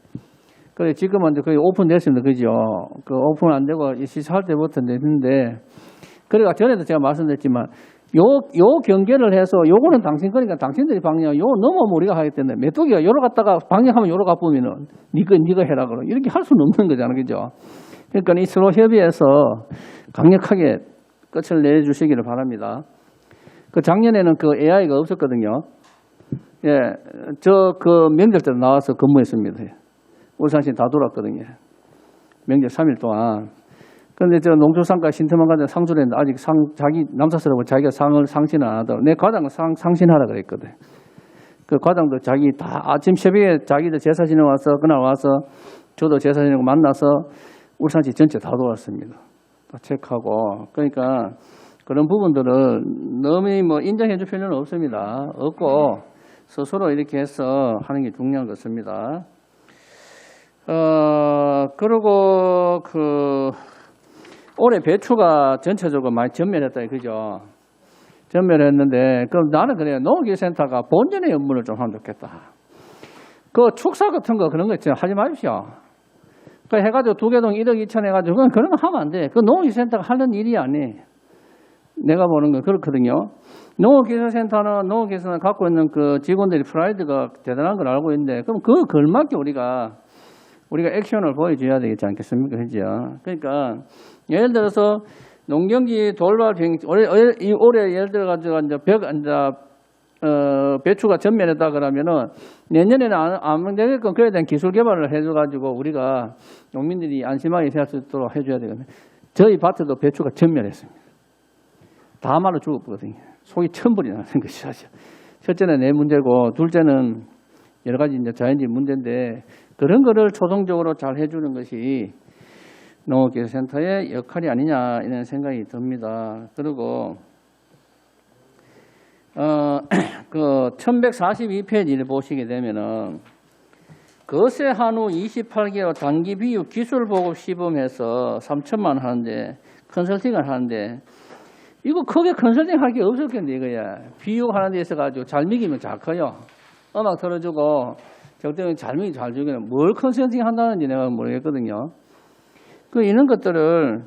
그래, 지금은 거의 오픈됐습니다. 그죠? 오픈 안 되고 시사할 때부터 됐는데, 그러니까 전에도 제가 말씀드렸지만, 요 경계를 해서 요거는 그러니까 당신들이 방류하고 요 넘어오면 우리가 하기 때문에 메뚜기가 요로 갔다가 방류하면 요로 가보면은 니가 해라 그러 이렇게 할 수는 없는 거잖아요. 그죠? 그러니까 이 서로 협의해서 강력하게 끝을 내주시기를 바랍니다. 그 작년에는 그 AI가 없었거든요. 예, 저 그 명절 때 나와서 근무했습니다. 울산시 다 돌았거든요. 명절 3일 동안. 그런데 저 농수산과 신태만 과장 상주를 했는데 아직 자기 남사스러워 자기가 상을 상신을 안 하더라고. 내 과장 상신하라 그랬거든. 그 과장도 자기 다 아침 새벽에 자기들 제사 지내고 와서 그날 와서 저도 제사 지내고 만나서 울산시 전체 다 돌았습니다. 다 체크하고. 그러니까 그런 부분들을 너무 뭐 인정해 줄 필요는 없습니다. 없고 스스로 이렇게 해서 하는 게 중요한 것입니다. 그리고 올해 배추가 전체적으로 많이 전멸했다, 그죠? 전멸했는데, 그럼 나는 그래요. 농업기술센터가 본전의 업무를 좀 하면 좋겠다. 그 축사 같은 거 그런 거 있죠. 하지 마십시오. 그 해가지고 두개동 1억 2천 해가지고 그런 거 하면 안 돼. 그 농업기술센터가 하는 일이 아니. 내가 보는 건 그렇거든요. 농업기술센터는 농업기술센터 갖고 있는 그 직원들이 프라이드가 대단한 걸 알고 있는데, 그럼 그 걸맞게 우리가 액션을 보여줘야 되겠지 않겠습니까? 그죠? 그러니까, 예를 들어서, 농경기 돌발 비행, 올해 예를 들어가지고, 배추가 전멸했다 그러면은, 내년에는 안 되게끔 그에 대한 기술 개발을 해줘가지고, 우리가 농민들이 안심하게 살 수 있도록 해줘야 되거든요. 저희 밭에도 배추가 전멸했습니다. 다 말로 죽었거든요. 속이 천불이 나는 것이 사실. 첫째는 내 문제고, 둘째는 여러 가지 이제 자연적 문제인데, 그런 거를 초동적으로 잘 해주는 것이 농업기술센터의 역할이 아니냐 이런 생각이 듭니다. 그리고 그 1142페이지를 보시게 되면은 거세 한우 28개월 단기 비육 기술 보급 시범해서 3천만 원 하는데 컨설팅을 하는데 이거 크게 컨설팅 할 게 없었겠는데 이거야. 비육 하는 데 있어가지고 잘 먹이면 잘 커요. 음악 틀어주고 적당히 잘 먹이 잘 주기는 뭘 컨설팅 한다는지 내가 모르겠거든요. 이런 것들을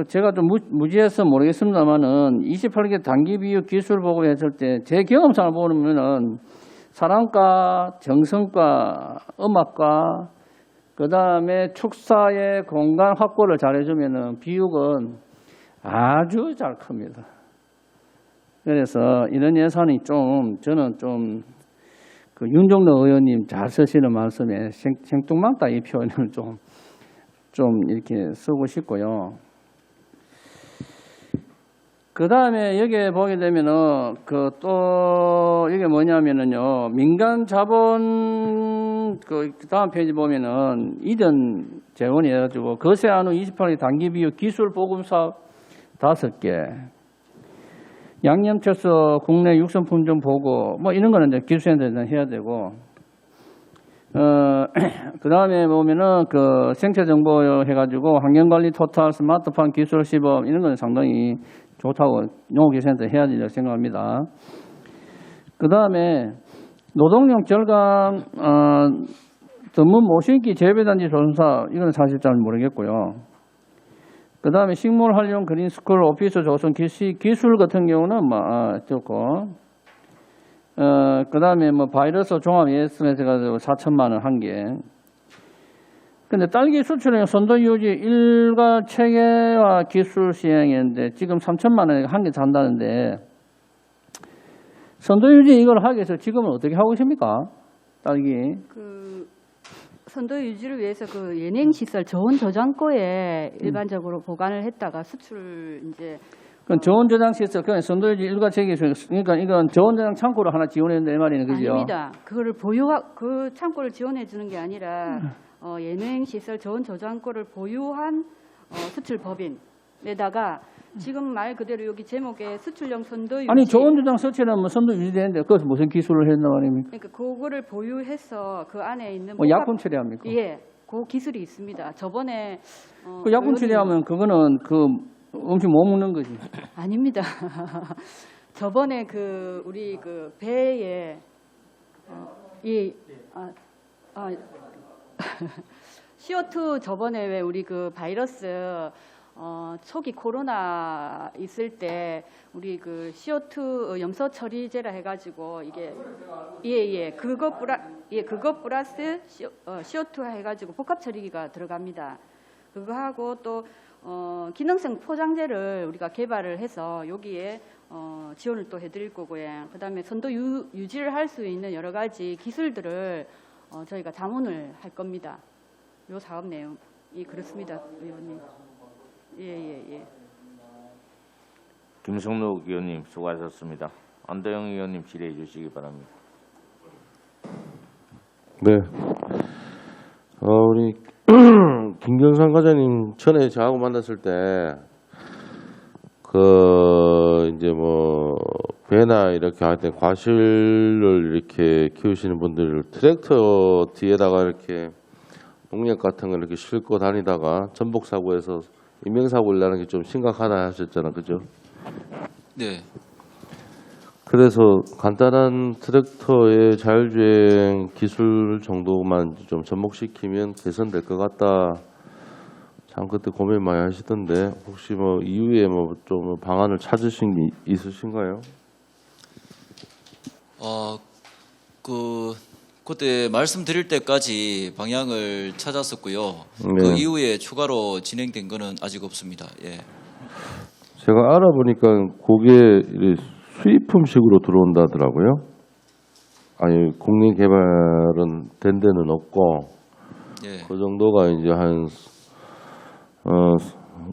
제가 좀 무지해서 모르겠습니다만은 28개 단기 비육 기술 보고 했을 때 제 경험상을 보면은 사랑과 정성과 음악과 그 다음에 축사의 공간 확보를 잘 해주면은 비육은 아주 잘 큽니다. 그래서 이런 예산이 저는 그 윤종로 의원님 잘 쓰시는 말씀에 생뚱맞다 이 표현을 좀 이렇게 쓰고 싶고요. 그 다음에 여기에 보게 되면은 또 이게 뭐냐면은요 민간 자본 그 다음 페이지 보면은 이전 재원이 해가지고 거세 한우 28개 단기 비육 기술 보급 사업 5개. 양념채소 국내 육선 품종 보고 뭐 이런 거는 이제 기술센터에서 해야 되고 그 다음에 보면은 그 생체 정보 해가지고 환경관리 토탈 스마트팜 기술 시범 이런 건 상당히 좋다고 농업기술센터 해야 된다고 생각합니다. 그 다음에 노동력 절감 전문 모신기 재배단지 조성사 이건 사실 잘 모르겠고요. 그 다음에 식물 활용 그린스쿨 오피스 조성 기술 같은 경우는 좋고, 그 다음에 바이러스 종합 예스에서 가지고 4천만 원 한 개. 근데 딸기 수출형 선도 유지 일괄 체계화 기술 시행했는데 지금 3천만 원에 한 개 잔다는데, 선도 유지 이걸 하기 위해서 지금은 어떻게 하고 계십니까? 딸기. 선도 유지를 위해서 그 예냉 시설 저온 저장고에 일반적으로 보관을 했다가 수출 이제 그건 저온 저장 시설 그냥 선도 유지 일괄 체계 그러니까 이건 저온 저장 창고를 하나 지원했는데 말이네, 그죠? 아닙니다. 그거를 그 창고를 지원해 주는 게 아니라 예냉 시설 저온 저장고를 보유한 수출 법인에다가 지금 말 그대로 여기 제목에 수출용 선도 유지. 아니 저온 저장 설치하면 선도 유지되는데 그것은 무슨 기술을 했나 말입니까? 그러니까 그거를 보유해서 그 안에 있는 약품 처리합니까? 예, 그 기술이 있습니다. 저번에 그 약품 처리하면 그거는 그 음식 못 먹는 거지. 아닙니다. 저번에 우리 배에 CO2 저번에 왜 우리 그 바이러스 초기 코로나 있을 때 우리 그 CO2 염소 처리제라 해가지고 이게 그거 플러스 CO2 해가지고 복합 처리기가 들어갑니다. 그거 하고 또 기능성 포장재를 우리가 개발을 해서 여기에 지원을 또 해드릴 거고요. 그다음에 선도 유지를 할 수 있는 여러 가지 기술들을 저희가 자문을 할 겁니다. 요 사업 내용이 그렇습니다, 의원님. 예. 김성록 의원님 수고하셨습니다. 안도영 의원님 질의해 주시기 바랍니다. 네. 우리 김경삼 과장님 전에 저하고 만났을 때 이제 뭐 배나 이렇게 할 때 과실을 이렇게 키우시는 분들 트랙터 뒤에다가 이렇게 농약 같은 거 이렇게 싣고 다니다가 전복 사고에서 인명사고를 나는 게 좀 심각하다 하셨잖아, 그죠? 네. 그래서 간단한 트랙터의 자율주행 기술 정도만 좀 접목시키면 개선될 것 같다. 참 그때 고민 많이 하시던데 혹시 뭐 이후에 뭐 좀 방안을 찾으신 게 있으신가요? 그때 말씀드릴 때까지 방향을 찾았었고요. 네. 그 이후에 추가로 진행된 거는 아직 없습니다. 예. 제가 알아보니까 그게 수입품식으로 들어온다더라고요. 아니 공리 개발은 된 데는 없고 예. 그 정도가 이제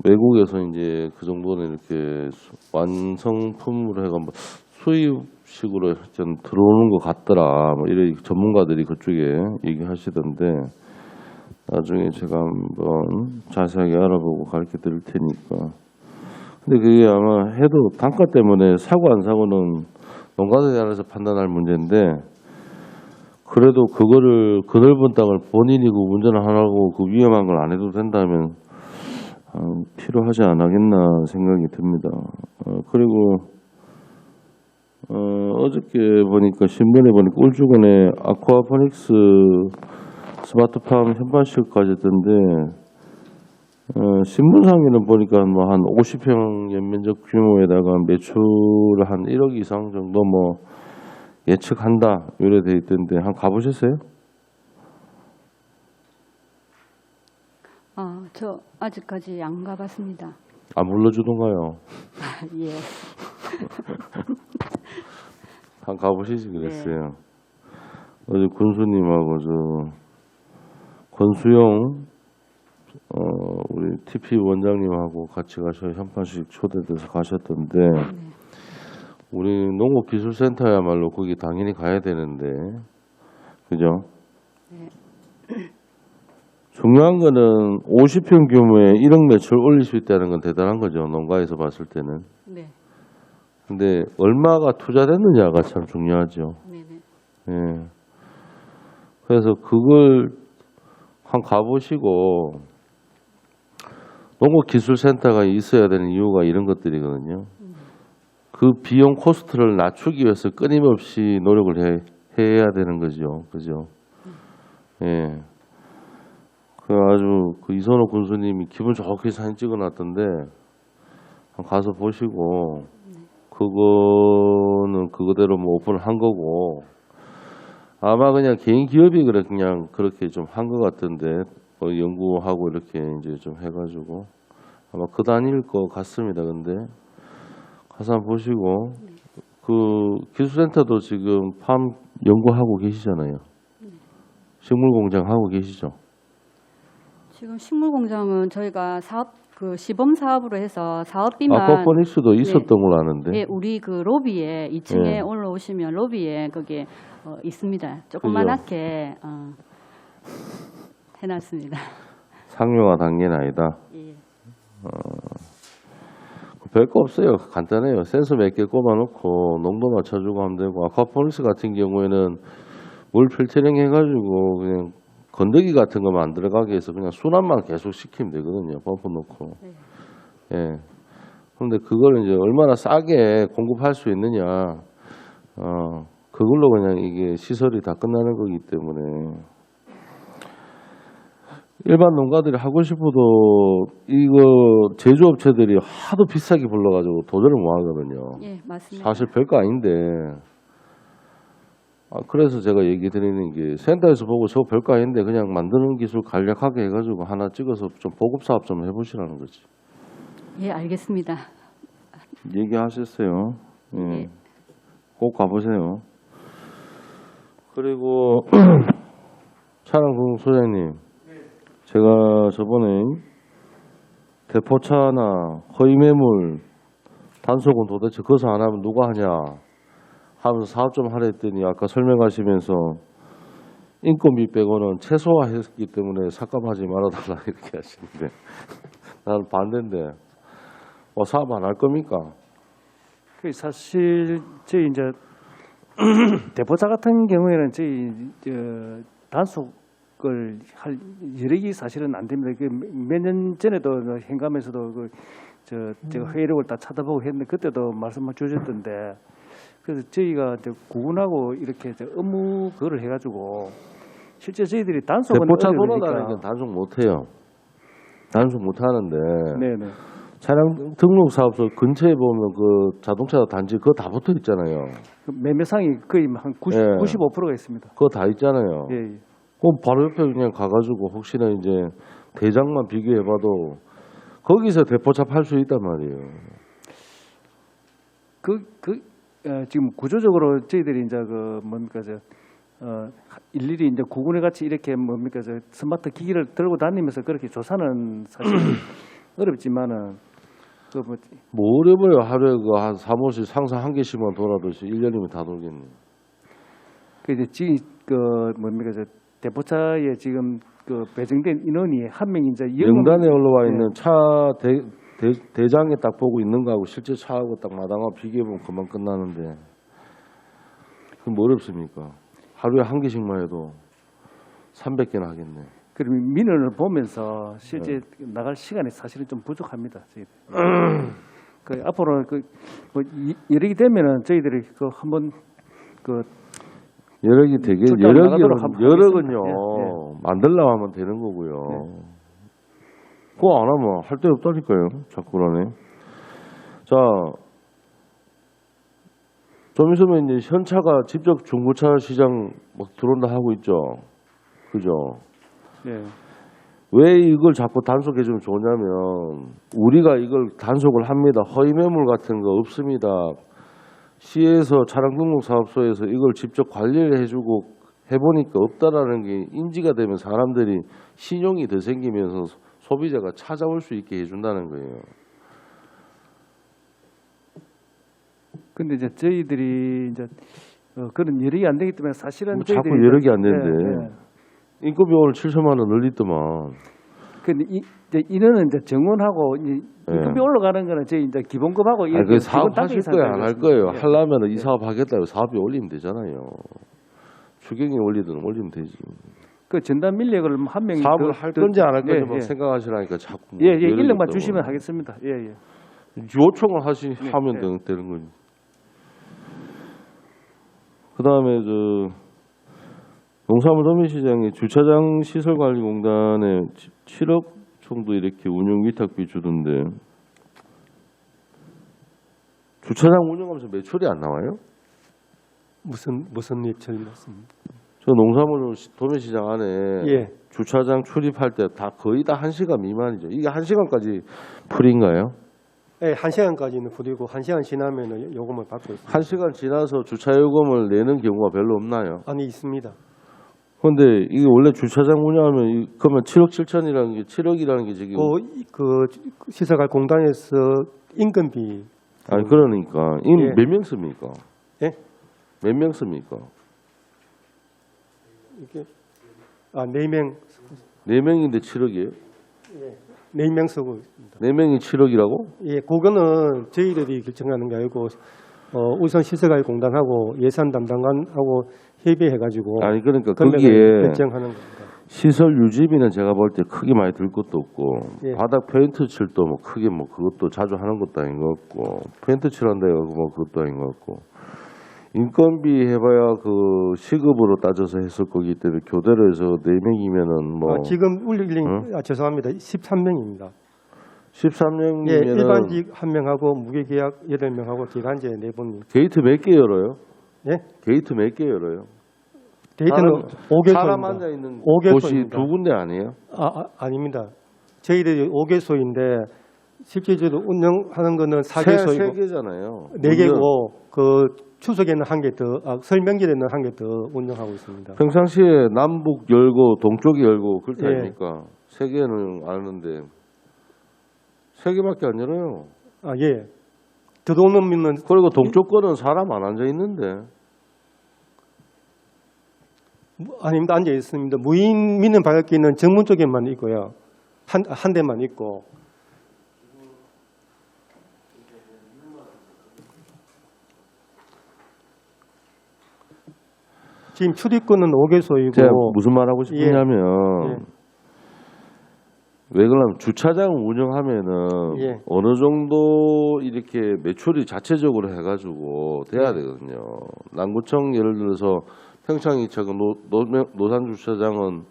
외국에서 이제 그 정도는 이렇게 완성품으로 해가 뭐 수입식으로 좀 들어오는 것 같더라. 뭐 이래 전문가들이 그쪽에 얘기하시던데 나중에 제가 한번 자세하게 알아보고 가르쳐 드릴 테니까. 근데 그게 아마 해도 단가 때문에 사고 안 사고는 농가들에 안에서 판단할 문제인데 그래도 그거를 그 넓은 땅을 본인이 그 운전을 하라고 그 위험한 걸 안 해도 된다면 필요하지 않겠나 생각이 듭니다. 그리고 어저께 보니까 신문에 보니까 울주군에 아쿠아포닉스 스마트팜 현반식까지 했던데 신문상에는 보니까 뭐 한 50평 연면적 규모에다가 매출 한 1억 이상 정도 뭐 예측한다 이래 돼 있던데 한번 가보셨어요? 저 아직까지 안 가봤습니다. 안 불러주던가요? 예. 한번 가보시지 그랬어요. 어제 군수님하고 저 권수영 우리 TP 원장님하고 같이 가셔 현판식 초대돼서 가셨던데 우리 농업기술센터야말로 거기 당연히 가야 되는데 그죠? 네. 중요한 거는 50평 규모의 1억 매출 올릴 수 있다는 건 대단한 거죠. 농가에서 봤을 때는. 네. 근데 얼마가 투자됐느냐가 참 중요하죠. 네네. 예. 그래서 그걸 한 가보시고 농업기술센터가 있어야 되는 이유가 이런 것들이거든요. 그 비용 코스트를 낮추기 위해서 끊임없이 노력을 해야 되는 거죠. 그죠? 예. 그 아주 그 이선호 군수님이 기분 좋게 사진 찍어놨던데 한번 가서 보시고 그거는 그거대로 뭐 오픈을 한 거고 아마 그냥 개인 기업이 그냥 그렇게 좀 한 것 같은데 뭐 연구하고 이렇게 이제 좀 해가지고 아마 그 단위일 것 같습니다. 근데 가서 한번 보시고 그 기술센터도 지금 팜 연구하고 계시잖아요. 식물공장 하고 계시죠? 지금 식물공장은 저희가 시범 사업으로 해서 사업비만 아쿠아포닉스도 있었던 걸로 아는데. 예, 우리 그 로비에 2층에 예. 올라오시면 로비에 거기에 있습니다. 조그만하게 해놨습니다. 상용화 단계는 아니다. 예. 별거 없어요. 간단해요. 센서 몇 개 꼽아놓고 농도 맞춰주고 하면 되고 아쿠아포닉스 같은 경우에는 물 필터링 해가지고 그냥 건더기 같은 거 만들어가게 해서 그냥 순환만 계속 시키면 되거든요. 펌프 넣고. 예. 그런데 그걸 이제 얼마나 싸게 공급할 수 있느냐. 그걸로 그냥 이게 시설이 다 끝나는 거기 때문에. 일반 농가들이 하고 싶어도 이거 제조업체들이 하도 비싸게 불러가지고 도전을 못 하거든요. 예, 맞습니다. 사실 별거 아닌데 그래서 제가 얘기 드리는 게 센터에서 보고 저 별거 아닌데 그냥 만드는 기술 간략하게 해가지고 하나 찍어서 좀 보급 사업 좀 해보시라는 거지. 예, 알겠습니다. 얘기하셨어요. 예. 네. 꼭 가보세요. 그리고 차량국 소장님, 제가 저번에 대포차나 허위매물 단속은 도대체 그것을 안 하면 누가 하냐 하면서 사업 좀 하라 했더니 아까 설명하시면서 인건비 빼고는 최소화했기 때문에 삭감하지 말아달라 이렇게 하시는데 나는 반대인데 사업 안 할 겁니까? 그 사실 저희 이제 대포차 같은 경우에는 저희 단속을 할 여력이 사실은 안 됩니다. 몇 년 전에도 행감에서도 제가 회의록을 다 찾아보고 했는데 그때도 말씀을 주셨던데 그래서 저희가 이제 구분하고 이렇게 업무 그거를 해가지고 실제 저희들이 단속은 대포차 어려우니까. 돌아다니는 건 단속 못 해요. 단속 못 하는데 네네. 차량 등록 사업소 근처에 보면 그 자동차 단지 그거 다 붙어 있잖아요. 그 매매상이 거의 한 90, 예. 95%가 있습니다. 그거 다 있잖아요. 예, 예. 그럼 바로 옆에 그냥 가가지고 혹시나 이제 대장만 비교해봐도 거기서 대포차 팔 수 있단 말이에요. 지금 구조적으로 저희들이 이제 일일이 이제 구군에 같이 이렇게 스마트 기기를 들고 다니면서 그렇게 조사는 사실 어렵지만은 뭐 어려워요. 하루에 그 한 사무실 상사 한 개씩만 돌아도시 1년이면 다 돌겠네. 그 이제 지금 대포차에 지금 배정된 인원이 한 명이 이제 명단에 올라와 네. 있는 차 대장에 딱 보고 있는 거하고 실제 차하고 딱 마당하고 비교해보면 금방 끝나는데 그럼 뭐 어렵습니까? 하루에 한 개씩만 해도 300개나 하겠네. 그러면 민원을 보면서 실제 나갈 시간이 사실은 좀 부족합니다. 저희들. 앞으로 여력이 되면은 저희들이 한번 여력이 되게 출장 나가도록 한번 여력은요 하겠습니다. 만들려고 하면 되는 거고요. 그거 안 하면 할 데 없다니까요. 자꾸 그러네. 자, 좀 있으면 이제 현차가 직접 중고차 시장 막 들어온다 하고 있죠. 그죠? 네. 왜 이걸 자꾸 단속해주면 좋냐면 우리가 이걸 단속을 합니다. 허위 매물 같은 거 없습니다. 시에서 차량등록사업소에서 이걸 직접 관리를 해주고 해보니까 없다라는 게 인지가 되면 사람들이 신용이 더 생기면서 소비자가 찾아올 수 있게 해준다는 거예요. 근데 이제 저희들이 이제 그런 여력이 안 되기 때문에 사실은 자꾸 저희들이 여력이 안 네, 되는데 네. 인건비 오늘 7천만 원 늘리더만. 근데 이제 인원은 이제 정원하고 인건비 올라가는 거는 저희 이제 기본급하고 그 사업 하실 거예요, 안 할 거예요? 네. 하려면 이 사업 하겠다고 사업비 올리면 되잖아요. 추경이 올리든 올리면 되지. 그 전담 인력을 한 명이 사업을 할 건지 안 할 건지 막 예. 생각하시라니까 자꾸. 예, 여력이 인력만 없다고. 주시면 하겠습니다. 예, 예. 요청을 하면 네. 되는 거지. 그다음에 농산물 도매시장에 주차장 시설관리공단에 7억 정도 이렇게 운영 위탁비 주던데 주차장 운영하면서 매출이 안 나와요? 무슨 매출 말씀? 저 농산물 도매시장 안에 예. 주차장 출입할 때 다 거의 다 1시간 미만이죠. 이게 1시간까지 풀인가요? 네, 1시간까지는 부리고 1시간 지나면은 요금을 받고 있습니다. 1시간 지나서 주차 요금을 내는 경우가 별로 없나요? 아니 있습니다. 그런데 이게 원래 주차장 운영하면 그러면 7억 7천이라는 게 7억이라는 게 지금 그 시설갈 공단에서 인건비 아니 그러니까 예. 몇 명 씁니까? 예? 몇 명 씁니까? 이게 4명 4명인데 7억이에요? 4명 쓰고 있습니다. 4명이 7억이라고? 예, 그거는 저희들이 결정하는 게 아니고 우선 시설갈 공단하고 예산 담당관하고 협의해가지고 아니 그러니까 금액을 거기에 결정하는 겁니다. 시설 유지비는 제가 볼 때 크게 많이 들 것도 없고 예. 바닥 페인트 칠도 뭐 크게 뭐 그것도 자주 하는 것도 아닌 것 같고 페인트 칠한다 해가지고 뭐 그것도 아닌 것 같고 인건비 해봐야 그 시급으로 따져서 했을 거기 때문에 교대로 해서 4명이면은 뭐 지금 죄송합니다. 13명입니다. 13명이면은 예, 일반직 1명하고 무계계약 8명하고 기간제 4분. 게이트 몇 개 열어요? 예? 게이트 몇 개 열어요? 데이터는 사람 5개소입니다. 앉아 있는 5개소입니다. 곳이 두 군데 아니에요? 아닙니다. 저희들이 5개소인데 실제적으로 운영하는 거는 4개소이고 세 개잖아요. 4개고 그 추석에는 한 개 더, 설명절에는 한 개 더 운영하고 있습니다. 평상시에 남북 열고 동쪽이 열고 그렇다 예. 아닙니까? 세 개는 아는데 세 개밖에 안 열어요. 예. 들어오는 민은 그리고 동쪽 거는 사람 안 앉아 있는데. 아닙니다. 앉아 있습니다. 무인민은 밝기는 정문 쪽에만 있고요. 한 대만 있고. 지금 출입구는 5개소이고. 제가 무슨 말 하고 싶으냐면 예. 왜 그러냐면 주차장 운영하면은 예. 어느 정도 이렇게 매출이 자체적으로 해가지고 돼야 되거든요. 남구청 예를 들어서 평창이차가 노산 주차장은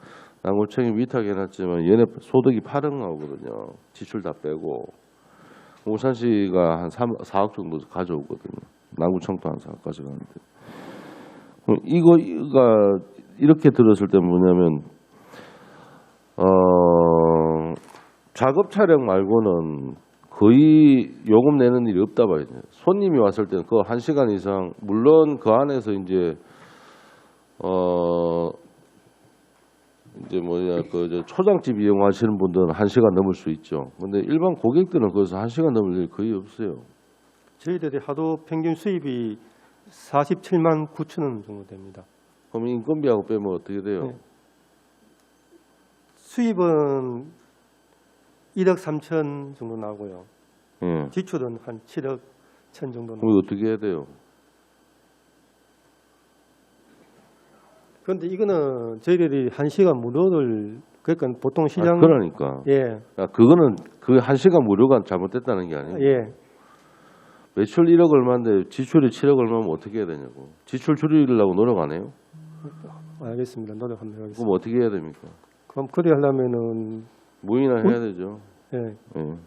남구청이 위탁해놨지만 얘네 소득이 8억 나오거든요. 지출 다 빼고 울산시가 한 4억 정도 가져오거든요. 남구청도 한 4억 가져가는데 이거가 이렇게 들었을 때 뭐냐면 작업 차량 말고는 거의 요금 내는 일이 없다 봐요. 손님이 왔을 때는 그 1시간 이상 물론 그 안에서 이제 그 초장집 이용하시는 분들은 1시간 넘을 수 있죠. 근데 일반 고객들은 거기서 1시간 넘을 일이 거의 없어요. 저희들이 하루 평균 수입이 47만 9천 원 정도 됩니다. 그럼 인건비하고 빼면 어떻게 돼요? 네. 수입은 1억 3천 정도 나오고요. 예. 지출은 한 7억 천 정도 나오고. 그럼 어떻게 해야 돼요? 그런데 이거는 저희들이 1시간 무료를 그러니까 보통 시장 그러니까. 예. 그거는 그 1시간 무료가 잘못됐다는 게 아니고. 예. 매출 1억 얼마인데 지출이 7억 얼마면 어떻게 해야 되냐고. 지출 줄이려고 노력 안 해요? 알겠습니다. 노력 한번 하겠습니다. 그럼 어떻게 해야 됩니까? 그럼 그래 하려면은 무인화 해야 되죠. 예. 예.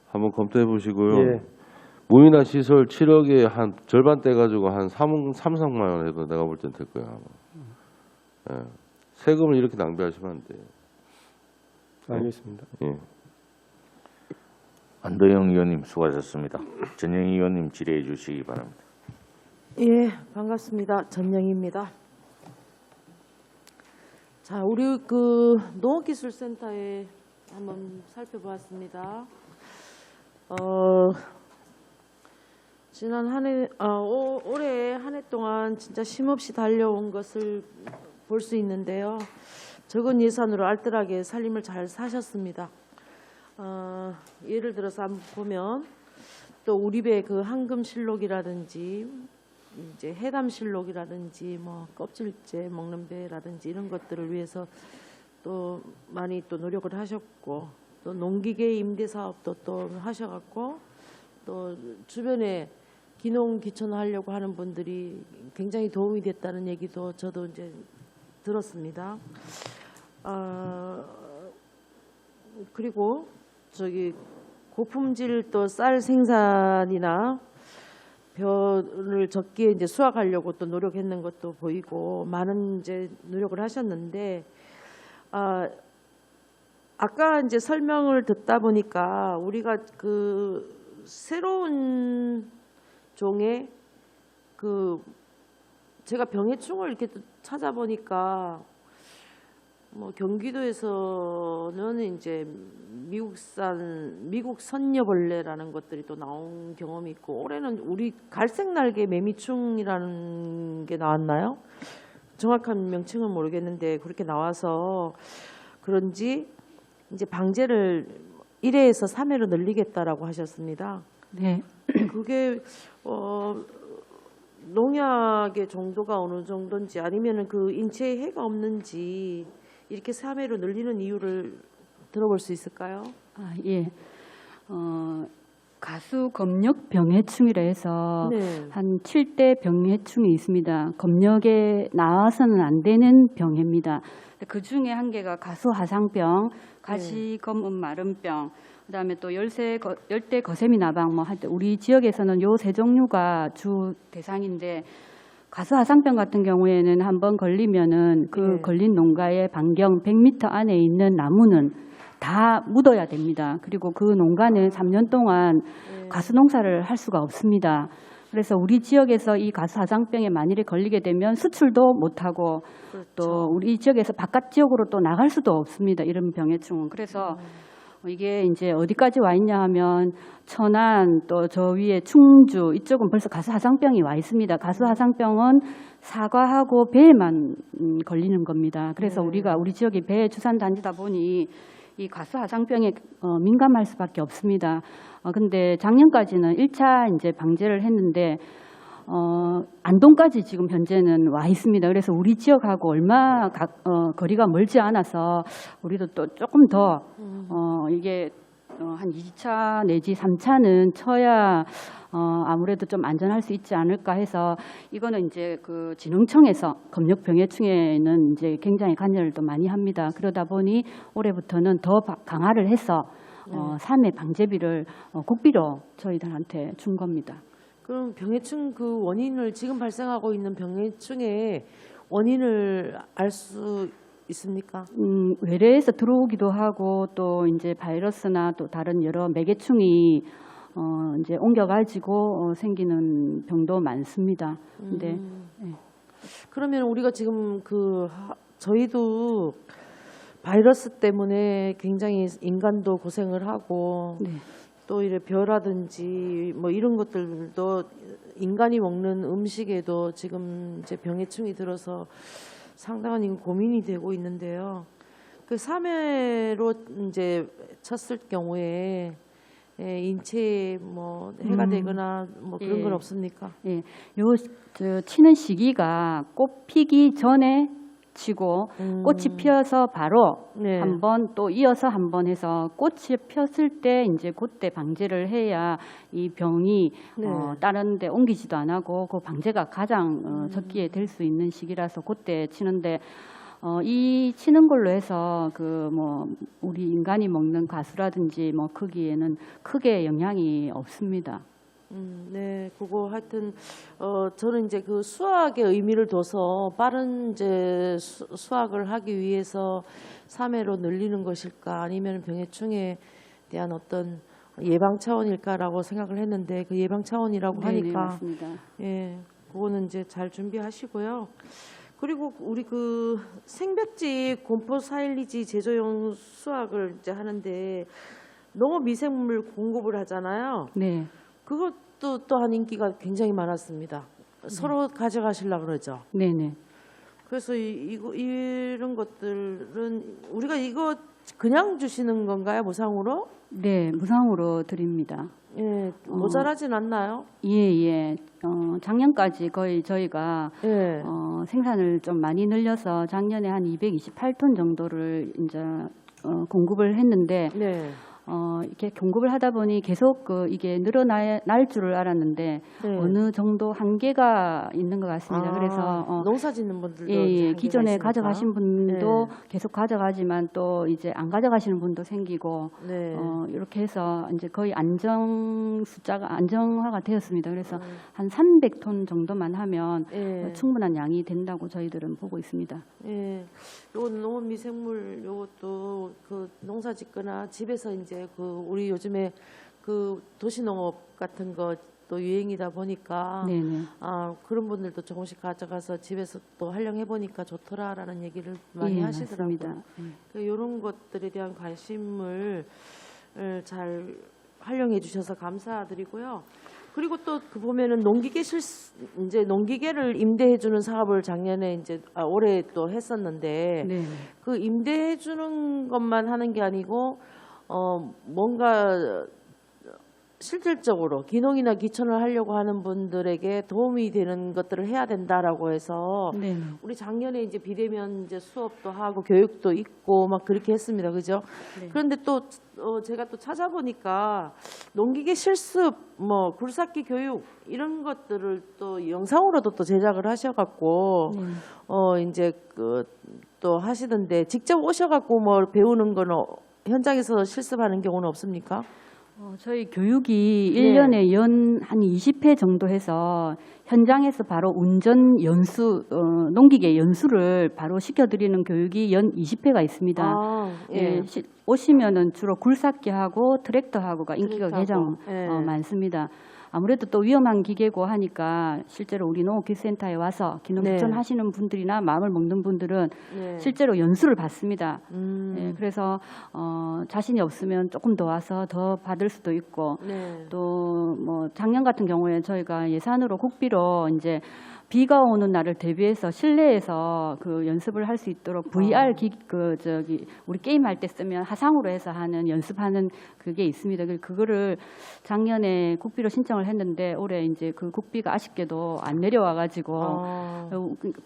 한번 검토해 보시고요. 예. 무인화 시설 7억에 한 절반 떼가지고 한 3-4만 원 해도 내가 볼 땐 될 거야. 아마. 예. 세금을 이렇게 낭비하시면 안 돼요. 알겠습니다. 예. 안도영 의원님 수고하셨습니다. 전영희 의원님 질의해 주시기 바랍니다. 예, 반갑습니다. 전영희입니다. 자, 우리 그 농업기술센터에 한번 살펴보았습니다. 지난 올해 한 해 동안 진짜 쉼없이 달려온 것을 볼 수 있는데요. 적은 예산으로 알뜰하게 살림을 잘 사셨습니다. 예를 들어서 한번 보면 또 우리배 그 황금실록이라든지 이제 해담실록이라든지 뭐 껍질째 먹는 배라든지 이런 것들을 위해서 또 많이 또 노력을 하셨고 또 농기계 임대 사업도 또 하셔갖고 또 주변에 기농 기촌하려고 하는 분들이 굉장히 도움이 됐다는 얘기도 저도 이제 들었습니다. 그리고 저기 고품질 또 쌀 생산이나 벼를 적기에 이제 수확하려고 또 노력했는 것도 보이고 많은 이제 노력을 하셨는데 아까 이제 설명을 듣다 보니까 우리가 그 새로운 종의 그 제가 병해충을 이렇게 또 찾아보니까 뭐 경기도에서는 이제 미국 선녀벌레라는 것들이 또 나온 경험이 있고 올해는 우리 갈색날개 매미충이라는 게 나왔나요? 정확한 명칭은 모르겠는데 그렇게 나와서 그런지 이제 방제를 1회에서 3회로 늘리겠다라고 하셨습니다. 네. 그게 농약의 정도가 어느 정도인지 아니면은 그 인체에 해가 없는지 이렇게 3회로 늘리는 이유를 들어볼 수 있을까요? 예. 가수 검역 병해충이라 해서 네. 한 7대 병해충이 있습니다. 검역에 나와서는 안 되는 병해입니다. 그 중에 한 개가 가수 하상병, 가시검은 마른병, 그다음에 또 열대 거세미 나방 뭐 할 때 우리 지역에서는 요 세 종류가 주 대상인데 가스화상병 같은 경우에는 한번 걸리면은 그 네. 걸린 농가의 반경 100m 안에 있는 나무는 다 묻어야 됩니다. 그리고 그 농가는 3년 동안 가스 농사를 할 수가 없습니다. 그래서 우리 지역에서 이 가스화상병에 만일에 걸리게 되면 수출도 못하고 또 우리 지역에서 바깥 지역으로 또 나갈 수도 없습니다. 이런 병해충은. 그래서 이게 이제 어디까지 와 있냐 하면 천안 또 저 위에 충주 이쪽은 벌써 가스화상병이 와 있습니다. 가스화상병은 사과하고 배에만 걸리는 겁니다. 그래서 우리가 우리 지역이 배 주산단지다 보니 이 가스화상병에 민감할 수밖에 없습니다. 근데 작년까지는 1차 이제 방제를 했는데 안동까지 지금 현재는 와 있습니다. 그래서 우리 지역하고 얼마 거리가 멀지 않아서 우리도 또 조금 더 이게 한 2차 내지 3차는 쳐야 아무래도 좀 안전할 수 있지 않을까 해서 이거는 이제 그 진흥청에서 검역병해충에는 이제 굉장히 관여를 또 많이 합니다. 그러다 보니 올해부터는 더 강화를 해서 3회 방제비를 국비로 저희들한테 준 겁니다. 그럼 병해충 그 원인을 지금 발생하고 있는 병해충의 원인을 알 수 있습니까? 외래에서 들어오기도 하고 또 이제 바이러스나 또 다른 여러 매개충이 이제 옮겨가지고 생기는 병도 많습니다. 근데 그러면 우리가 지금 저희도 바이러스 때문에 굉장히 인간도 고생을 하고 네. 또 이래 벼라든지 뭐 이런 것들도 인간이 먹는 음식에도 지금 이제 병해충이 들어서 상당한 고민이 되고 있는데요. 그 3회로 이제 쳤을 경우에 인체에 뭐 해가 되거나 뭐 그런 예. 건 없습니까? 예, 저 치는 시기가 꽃 피기 전에 치고 꽃이 피어서 바로 네. 한 번 또 이어서 한 번 해서 꽃이 폈을 때 이제 그때 방제를 해야 이 병이 네. 다른 데 옮기지도 안 하고 그 방제가 가장 적기에 될 수 있는 시기라서 그때 치는데 이 치는 걸로 해서 그 뭐 우리 인간이 먹는 가수라든지 뭐 크기에는 크게 영향이 없습니다. 네, 그거 하여튼 저는 이제 그 수학의 의미를 둬서 빠른 이제 수학을 하기 위해서 3회로 늘리는 것일까 아니면 병해충에 대한 어떤 예방 차원일까라고 생각을 했는데 그 예방 차원이라고 네, 하니까 맞습니다. 예, 그거는 이제 잘 준비하시고요. 그리고 우리 그 생벽지 곰포 412지 제조용 수확을 이제 하는데 농업 미생물 공급을 하잖아요. 네. 그것도 또한 인기가 굉장히 많았습니다. 서로 가져가시려고 그러죠. 네네. 그래서 이런 것들은 우리가 이거 그냥 주시는 건가요? 무상으로? 네, 무상으로 드립니다. 예, 모자라진 않나요? 예. 작년까지 거의 저희가 예. 생산을 좀 많이 늘려서 작년에 한 228톤 정도를 이제 공급을 했는데 네. 이렇게 공급을 하다 보니 계속 이게 늘어날 줄을 알았는데 네. 어느 정도 한계가 있는 것 같습니다. 그래서 농사 짓는 분들도 예, 이제 한계가 기존에 있으니까. 가져가신 분도 네. 계속 가져가지만 또 이제 안 가져가시는 분도 생기고 네. 이렇게 해서 이제 거의 숫자가 안정화가 되었습니다. 그래서 한 300톤 정도만 하면 예. 충분한 양이 된다고 저희들은 보고 있습니다. 예, 요 농업 미생물 요것도 그 농사 짓거나 집에서 이제 그 우리 요즘에 그 도시 농업 같은 것도 유행이다 보니까 네네. 그런 분들도 조금씩 가져가서 집에서 또 활용해 보니까 좋더라라는 얘기를 많이 예, 하시더라고요. 맞습니다. 예. 이런 것들에 대한 관심을 잘 활용해 주셔서 감사드리고요. 그리고 또 그 보면은 이제 농기계를 임대해 주는 사업을 작년에 이제 올해 또 했었는데 네. 그 임대해 주는 것만 하는 게 아니고 뭔가 실질적으로 기농이나 기촌을 하려고 하는 분들에게 도움이 되는 것들을 해야 된다라고 해서 네. 우리 작년에 이제 비대면 이제 수업도 하고 교육도 있고 막 그렇게 했습니다. 그죠? 네. 그런데 또 제가 또 찾아보니까 농기계 실습, 뭐 굴삭기 교육 이런 것들을 또 영상으로도 또 제작을 하셔갖고 이제 또 하시던데 직접 오셔갖고 뭐 배우는 거는 현장에서 실습하는 경우는 없습니까? 저희 교육이 네. 1년에 연 한 20회 정도 해서 현장에서 바로 운전 연수, 농기계 연수를 바로 시켜드리는 교육이 연 20회가 있습니다. 아, 예. 오시면은 주로 굴삭기하고 트랙터하고가 인기가 트랙터하고, 가장 예. 많습니다. 아무래도 또 위험한 기계고 하니까 실제로 우리 농업기술센터에 와서 기농 네. 기촌 하시는 분들이나 마음을 먹는 분들은 네. 실제로 연수를 받습니다. 음. 예, 그래서 자신이 없으면 조금 더 와서 더 받을 수도 있고 네. 또 뭐 작년 같은 경우에 저희가 예산으로 국비로 이제 비가 오는 날을 대비해서 실내에서 그 연습을 할 수 있도록 VR 우리 게임 할 때 쓰면 화상으로 해서 하는 연습하는 그게 있습니다. 그거를 작년에 국비로 신청을 했는데 올해 이제 그 국비가 아쉽게도 안 내려와가지고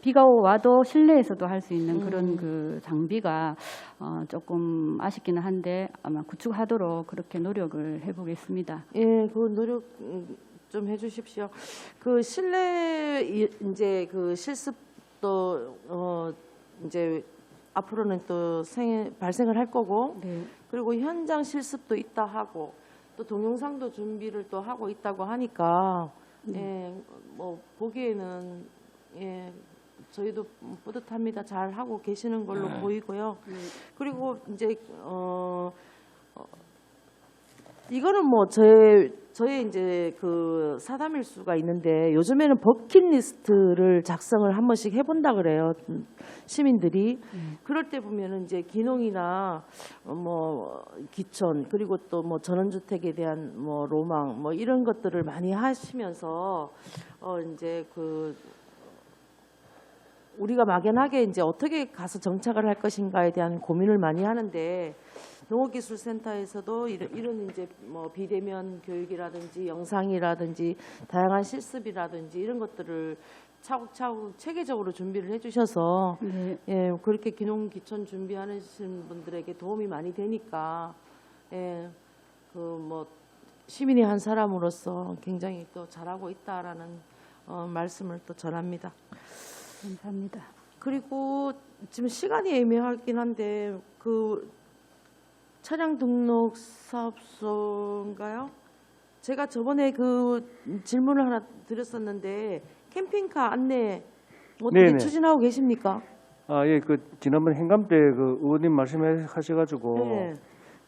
비가 와도 실내에서도 할 수 있는 그런 그 장비가 조금 아쉽기는 한데 아마 구축하도록 그렇게 노력을 해보겠습니다. 예, 그 노력 좀 해주십시오. 그 실내 이제 그 실습도 이제 앞으로는 또 발생을 할 거고, 네. 그리고 현장 실습도 있다 하고 또 동영상도 준비를 또 하고 있다고 하니까 예, 뭐 보기에는 예. 저희도 뿌듯합니다. 잘 하고 계시는 걸로 보이고요. 그리고 이제 이거는 뭐 저의 이제 그 사담일 수가 있는데 요즘에는 버킷리스트를 작성을 한 번씩 해본다 그래요. 시민들이. 그럴 때 보면은 이제 기농이나 뭐 기촌 그리고 또 뭐 전원주택에 대한 뭐 로망 뭐 이런 것들을 많이 하시면서 이제 그 우리가 막연하게 이제 어떻게 가서 정착을 할 것인가에 대한 고민을 많이 하는데 농업기술센터에서도 이런 이제 뭐 비대면 교육이라든지 영상이라든지 다양한 실습이라든지 이런 것들을 차곡차곡 체계적으로 준비를 해주셔서 네. 예 그렇게 기농기촌 준비하시는 분들에게 도움이 많이 되니까 예 그 뭐 시민의 한 사람으로서 굉장히 또 잘하고 있다라는 말씀을 또 전합니다. 감사합니다. 그리고 지금 시간이 애매하긴 한데 그 차량 등록 사업소인가요? 제가 저번에 그 질문을 하나 드렸었는데 캠핑카 안내 어떻게 네네. 추진하고 계십니까? 예, 그 지난번 행감 때 그 의원님 말씀하셔가지고 네.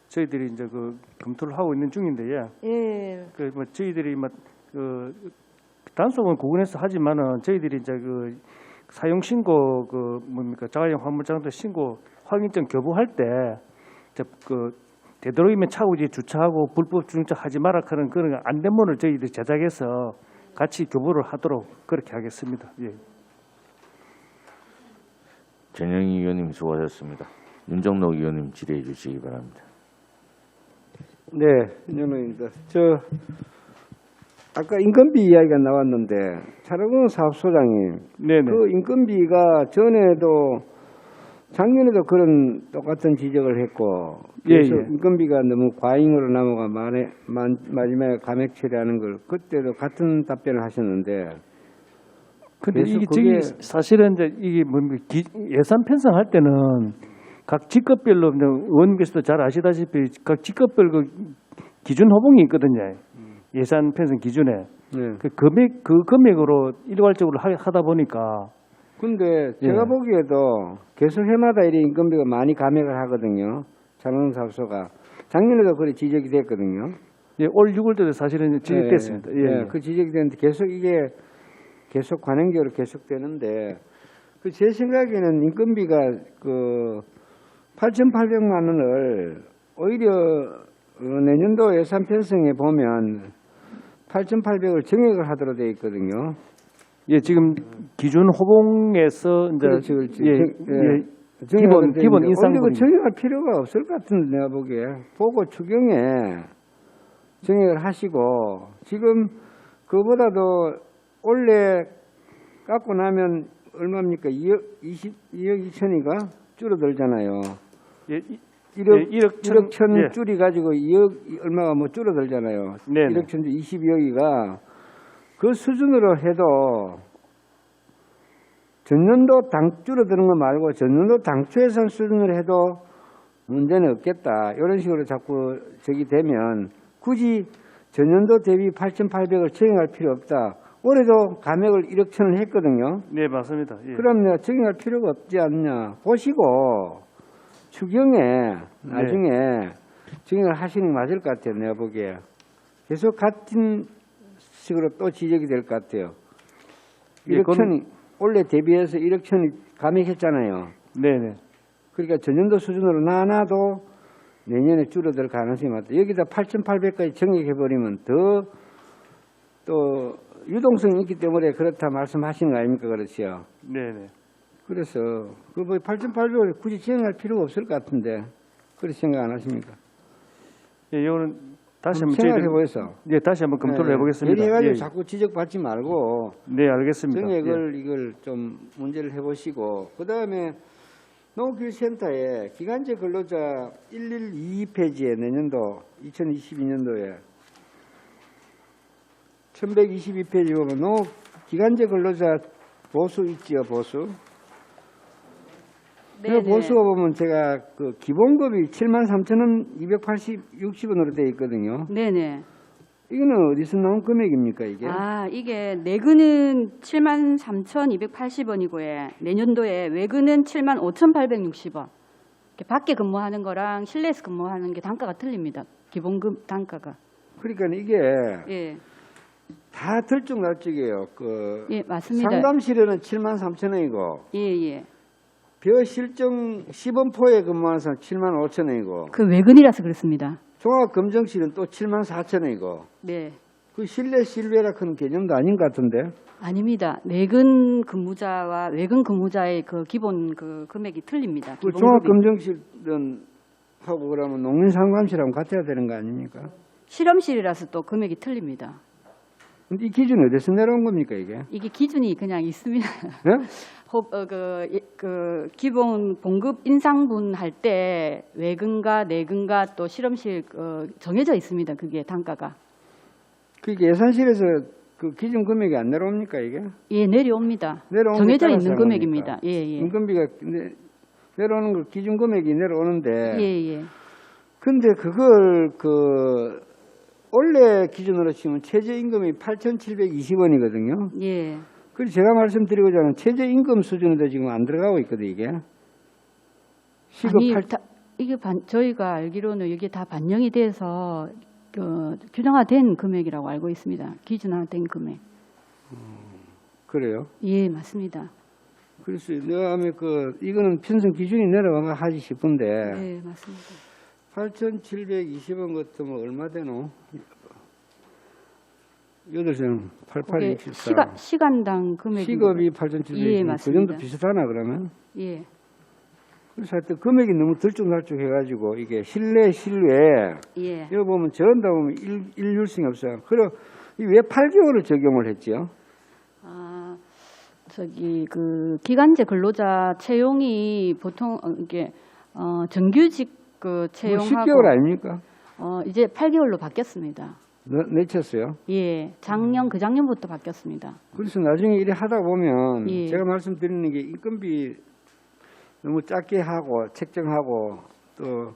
저희들이 이제 그 검토를 하고 있는 중인데요. 예. 그 뭐 저희들이 그 단속은 구분해서 하지만은 저희들이 이제 그 사용 신고 그 뭡니까 자가용 화물장도 신고 확인증 교부할 때 그 되도록이면 차고지 주차하고 불법 주차하지 마라 하는 그런 안내문을 저희들이 제작해서 같이 교부를 하도록 그렇게 하겠습니다. 예. 전영희 의원님 수고하셨습니다. 윤정록 의원님 질의해 주시기 바랍니다. 네, 윤정록입니다. 아까 인건비 이야기가 나왔는데 차량공 사업소장님, 네네. 그 인건비가 전에도 작년에도 그런 똑같은 지적을 했고 그래서 예, 예. 인건비가 너무 과잉으로 넘어가 마지막에 감액 처리하는 걸 그때도 같은 답변을 하셨는데 근데 그래서 이게 그게- 저기 사실은 이제 이게 뭡니까 예산 편성할 때는 각 직급별로 이제 의원님께서도 잘 아시다시피 각 직급별 그 기준 호봉이 있거든요. 예산 편성 기준에 네. 그 금액으로 일괄적으로 하다 보니까 근데 제가 예. 보기에도 계속 해마다 이래 인건비가 많이 감액을 하거든요. 차량공 사업소가 작년에도 그래 지적이 됐거든요. 예, 올 6월 때도 사실은 지적됐습니다. 예, 예. 그 지적이 됐는데 이게 계속 관행적으로 계속되는데 제 생각에는 인건비가 그 8,800만 원을 오히려 내년도 예산 편성에 보면 8,800을 정액을 하도록 되어 있거든요. 예, 지금 기준 호봉에서 이제 그렇지. 예, 기본 인상분이 오히려 정액할 필요가 없을 것 같은데 내가 보기에 보고 추경에 정액을 하시고 지금 그보다도 원래 깎고 나면 얼마입니까? 2억 2천이가 줄어들잖아요. 예, 1억 1천 예. 줄이 가지고 2억 얼마가 뭐 줄어들잖아요. 네네. 1억 천 22억이가 그 수준으로 해도 전년도 줄어드는 거 말고 전년도 당초 예산 수준으로 해도 문제는 없겠다. 이런 식으로 자꾸 되면 굳이 전년도 대비 8,800을 증액할 필요 없다. 올해도 감액을 1억 천을 했거든요. 네, 맞습니다. 예. 그럼 내가 증액할 필요가 없지 않냐. 보시고 추경에 나중에 증액을 하시는 게 맞을 것 같아요. 내가 보기에. 계속 같은 식으로 또 지적이 될 것 같아요. 예, 1억 천이 올해 대비해서 1억 천이 감액했잖아요. 네네. 그러니까 전년도 수준으로 나눠도 내년에 줄어들 가능성이 많다. 여기다 8,800까지 정액해버리면 더 또 유동성이 있기 때문에 그렇다 말씀하시는 거 아닙니까? 그렇지요. 네네. 그래서 그 뭐 8,800을 굳이 정액할 필요가 없을 것 같은데 그렇게 생각 안 하십니까? 예, 이거는 다시 한번 생각해 보세요. 예, 다시 한번 검토를 해보겠습니다. 해가지고 예. 자꾸 지적받지 말고 네, 알겠습니다. 정액을 이걸 좀 문제를 해보시고 그 다음에 농업기술센터에 기간제 근로자 1122페이지에 내년도 2022년도에 1122페이지 보면 농업 기간제 근로자 보수 있지요, 보수. 그 보수가 보면 제가 그 기본급이 73,260원으로 되어 있거든요. 네네. 이거는 어디서 나온 금액입니까, 이게? 아, 이게 내근은 73,280원이고요. 내년도에 외근은 75,860원. 밖에 근무하는 거랑 실내에서 근무하는 게 단가가 틀립니다. 기본급 단가가. 그러니까 이게 예, 다 들쭉날쭉이에요. 예, 맞습니다. 상담실에는 73,000원이고 예, 예. 벼실정 시범포에 근무하는 사람 75,000원이고 그 외근이라서 그렇습니다. 종합검정실은 또 74,000원이고 네. 그 실내라 큰 개념도 아닌 것 같은데. 아닙니다. 내근 근무자와 외근 근무자의 그 기본 그 금액이 틀립니다. 그 기본급이. 종합검정실은 하고 그러면 농민상담실하고 같아야 되는 거 아닙니까? 실험실이라서 또 금액이 틀립니다. 근데 이 기준이 어디서 내려온 겁니까, 이게? 이게 기준이 그냥 있습니다. 네? 그 기본 봉급 인상분 할 때 외근과 내근과 또 실험실 정해져 있습니다. 그게 단가가. 그게 예산실에서 그 기준 금액이 안 내려옵니까, 이게? 예, 내려옵니다. 내려오는 정해져 게 있는 따라서 금액입니다. 그러니까. 예, 예. 인건비가 내려오는 거 기준 금액이 내려오는데. 예, 예. 근데 그걸 원래 기준으로 치면 최저임금이 8,720원이거든요. 예. 그래서 제가 말씀드리고자 하는 최저임금 수준에도 지금 안 들어가고 있거든요, 이게. 시급 아니, 이게 저희가 알기로는 이게 다 반영이 돼서 규정화된 금액이라고 알고 있습니다. 기준화된 금액. 그래요? 예, 맞습니다. 그래서 내가 하면 이거는 편성 기준이 내려가면 하지 싶은데. 네, 맞습니다. 8,720원 같으면 얼마 되노? 8장 8864. 시간당 금액이. 시급이 8,720원. 예, 그 맞습니다. 정도 비슷하나 그러면? 예. 그래서 하여튼 금액이 너무 들쭉날쭉 해가지고 이게 실내 실외 예. 이거 보면 저런다 보면 일률성이 없어요. 그리고 왜 8개월을 적용을 했지요? 그 기간제 근로자 채용이 보통 이게 정규직 그 채용하고 10개월 아닙니까? 이제 8개월로 바뀌었습니다. 내쳤어요. 예, 그작년부터 바뀌었습니다. 그래서 나중에 일을 하다 보면 예. 제가 말씀드리는 게 인건비 너무 작게 하고 책정하고 또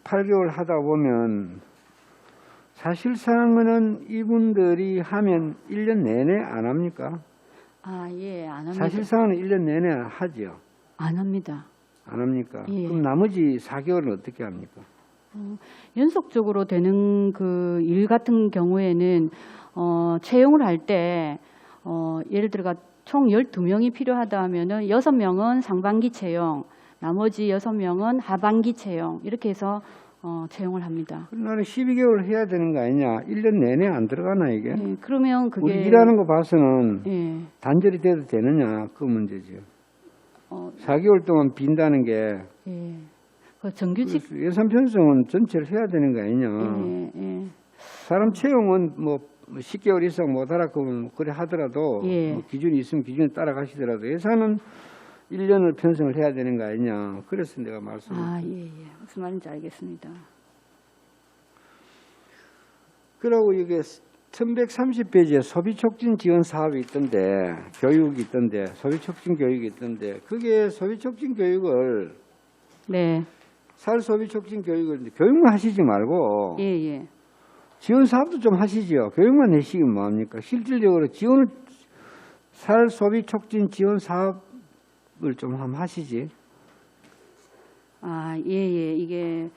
8개월 하다 보면 사실상은 이분들이 하면 1년 내내 안 합니까? 예, 안 합니다. 사실상은 1년 내내 하죠. 안 합니다. 안 합니까? 예. 그럼 나머지 4개월은 어떻게 합니까? 연속적으로 되는 그 일 같은 경우에는 채용을 할 때 예를 들어 총 12명이 필요하다 하면은 6명은 상반기 채용, 나머지 6명은 하반기 채용 이렇게 해서 채용을 합니다. 나는 12개월 해야 되는 거 아니냐? 1년 내내 안 들어가나 이게? 예, 그러면 그게 우리 일하는 거 봐서는 예, 단절이 돼도 되느냐? 그 문제죠. 4개월 동안 빈다는 게 예. 그 정규직 예산 편성은 전체를 해야 되는 거 아니냐? 예, 예. 사람 채용은 뭐 10개월 이상 못 알아보면 그래 하더라도 예. 뭐 기준이 있으면 기준에 따라가시더라도 예산은 1년을 편성을 해야 되는 거 아니냐? 그래서 내가 말씀드렸어요. 예, 예. 무슨 말인지 알겠습니다. 그러고 이게 1130페이지에 소비촉진 지원 사업이 있던데 교육이 있던데 소비촉진 교육이 있던데 그게 소비촉진 교육을 네. 살 소비 촉진 교육을 교육만 하시지 말고 예. 지원 사업도 좀 하시지요. 교육만 내시면 뭐합니까? 실질적으로 지원을 살 소비 촉진 지원 사업을 좀 한번 하시지. 아, 예. 이게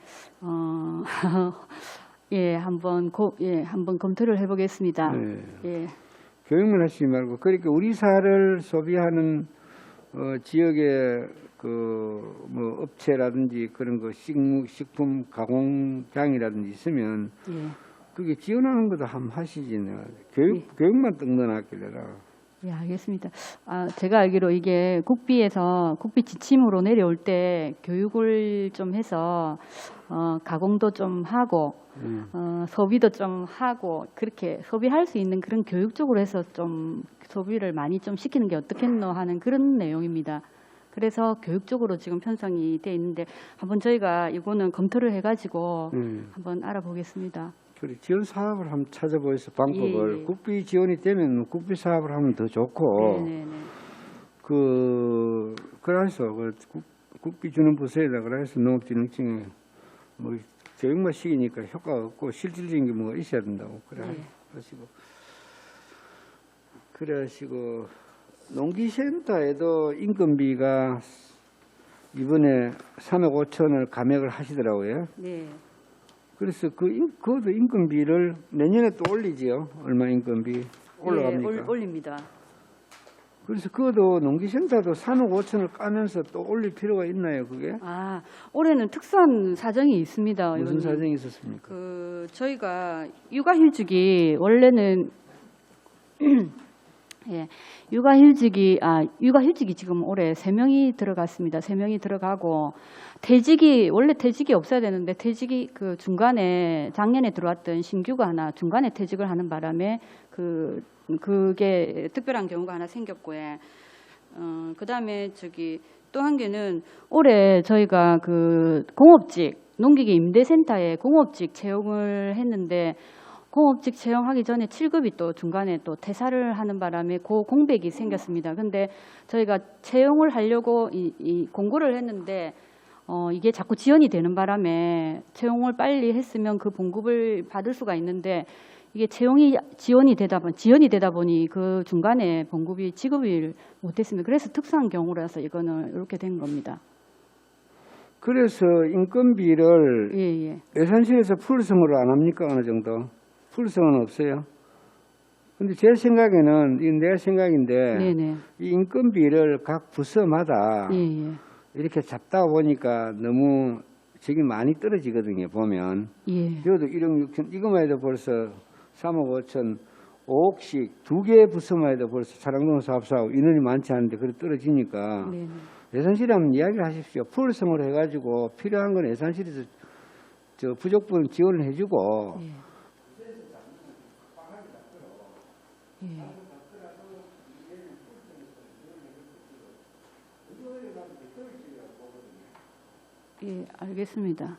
한번 검토를 해보겠습니다. 네. 예. 교육만 하시지 말고 그러니까 우리 살을 소비하는 지역의 뭐 업체라든지 그런 거 식품 가공장이라든지 있으면 그게 지원하는 것도 한번 하시지. 내가 교육만 떡 넣어놨길래라. 예, 알겠습니다. 제가 알기로 이게 국비에서 국비 지침으로 내려올 때 교육을 좀 해서 가공도 좀 하고 소비도 좀 하고 그렇게 소비할 수 있는 그런 교육 쪽으로 해서 좀 소비를 많이 좀 시키는 게 어떻겠노 하는 그런 내용입니다. 그래서 교육 쪽으로 지금 편성이 돼 있는데 한번 저희가 이거는 검토를 해가지고 한번 알아보겠습니다. 그래, 지원 사업을 한번 찾아보셔서 방법을 예. 국비 지원이 되면 국비 사업을 하면 더 좋고 네네네. 그래서 국비 주는 부서에다 그래서 농업진흥청에 뭐 교육만 시키니까 효과가 없고 실질적인 게 뭐가 있어야 된다고 그래가지고 농기센터에도 인건비가 이번에 3억 5천을 감액을 하시더라고요. 네. 그래서 그것도 인건비를 내년에 또 올리지요. 얼마 인건비 올라갑니까? 예, 올립니다. 그래서 그것도 농기센터도 3억 5천을 까면서 또 올릴 필요가 있나요, 그게? 올해는 특수한 사정이 있습니다. 무슨 의원님. 사정이 있었습니까? 저희가 육아휴직이 원래는 육아휴직이 지금 올해 3명이 들어갔습니다. 3명이 들어가고 원래 퇴직이 없어야 되는데 퇴직이 중간에 작년에 들어왔던 신규가 하나 중간에 퇴직을 하는 바람에 그게 특별한 경우가 하나 생겼고요. 그다음에 또 한 개는 올해 저희가 공업직 농기계 임대센터에 공업직 채용을 했는데 공업직 채용하기 전에 7급이 또 중간에 또 퇴사를 하는 바람에 공백이 생겼습니다. 근데 저희가 채용을 하려고 이 공고를 했는데 이게 자꾸 지연이 되는 바람에 채용을 빨리 했으면 그 봉급을 받을 수가 있는데 이게 지연이 되다 보니 그 중간에 봉급이 지급을 못했습니다. 그래서 특수한 경우라서 이거는 이렇게 된 겁니다. 그래서 인건비를 예산실에서 풀성으로 안 합니까? 어느 정도? 풀성은 없어요. 근데 제 생각에는 이건 내 생각인데 이 인건비를 각 부서마다 이렇게 잡다 보니까 너무 저기 많이 떨어지거든요. 보면 저도 1억 6천 이거만 해도 벌써 3억 5천 5억씩 2개 부서만 해도 벌써 차량동 사업사하고 인원이 많지 않은데 그래 떨어지니까 예산실에 한번 이야기를 하십시오. 풀성으로 해가지고 필요한 건 예산실에서 부족 부분 지원을 해주고 예, 알겠습니다.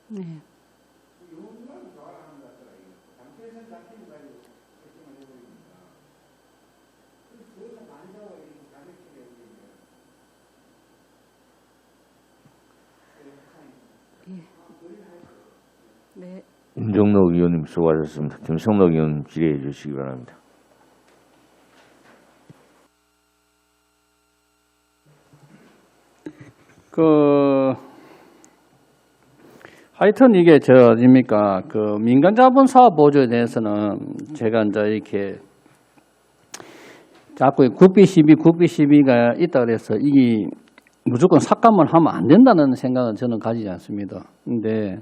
네. 네. 임종록 의원님 수고하셨습니다. 김성록 의원 질의해 주시기 바랍니다. 하여튼 이게 민간 자본 사업 보조에 대해서는 제가 이제 이렇게 자꾸 국비 시비가 있다 그래서 이게 무조건 삭감을 하면 안 된다는 생각은 저는 가지지 않습니다. 근데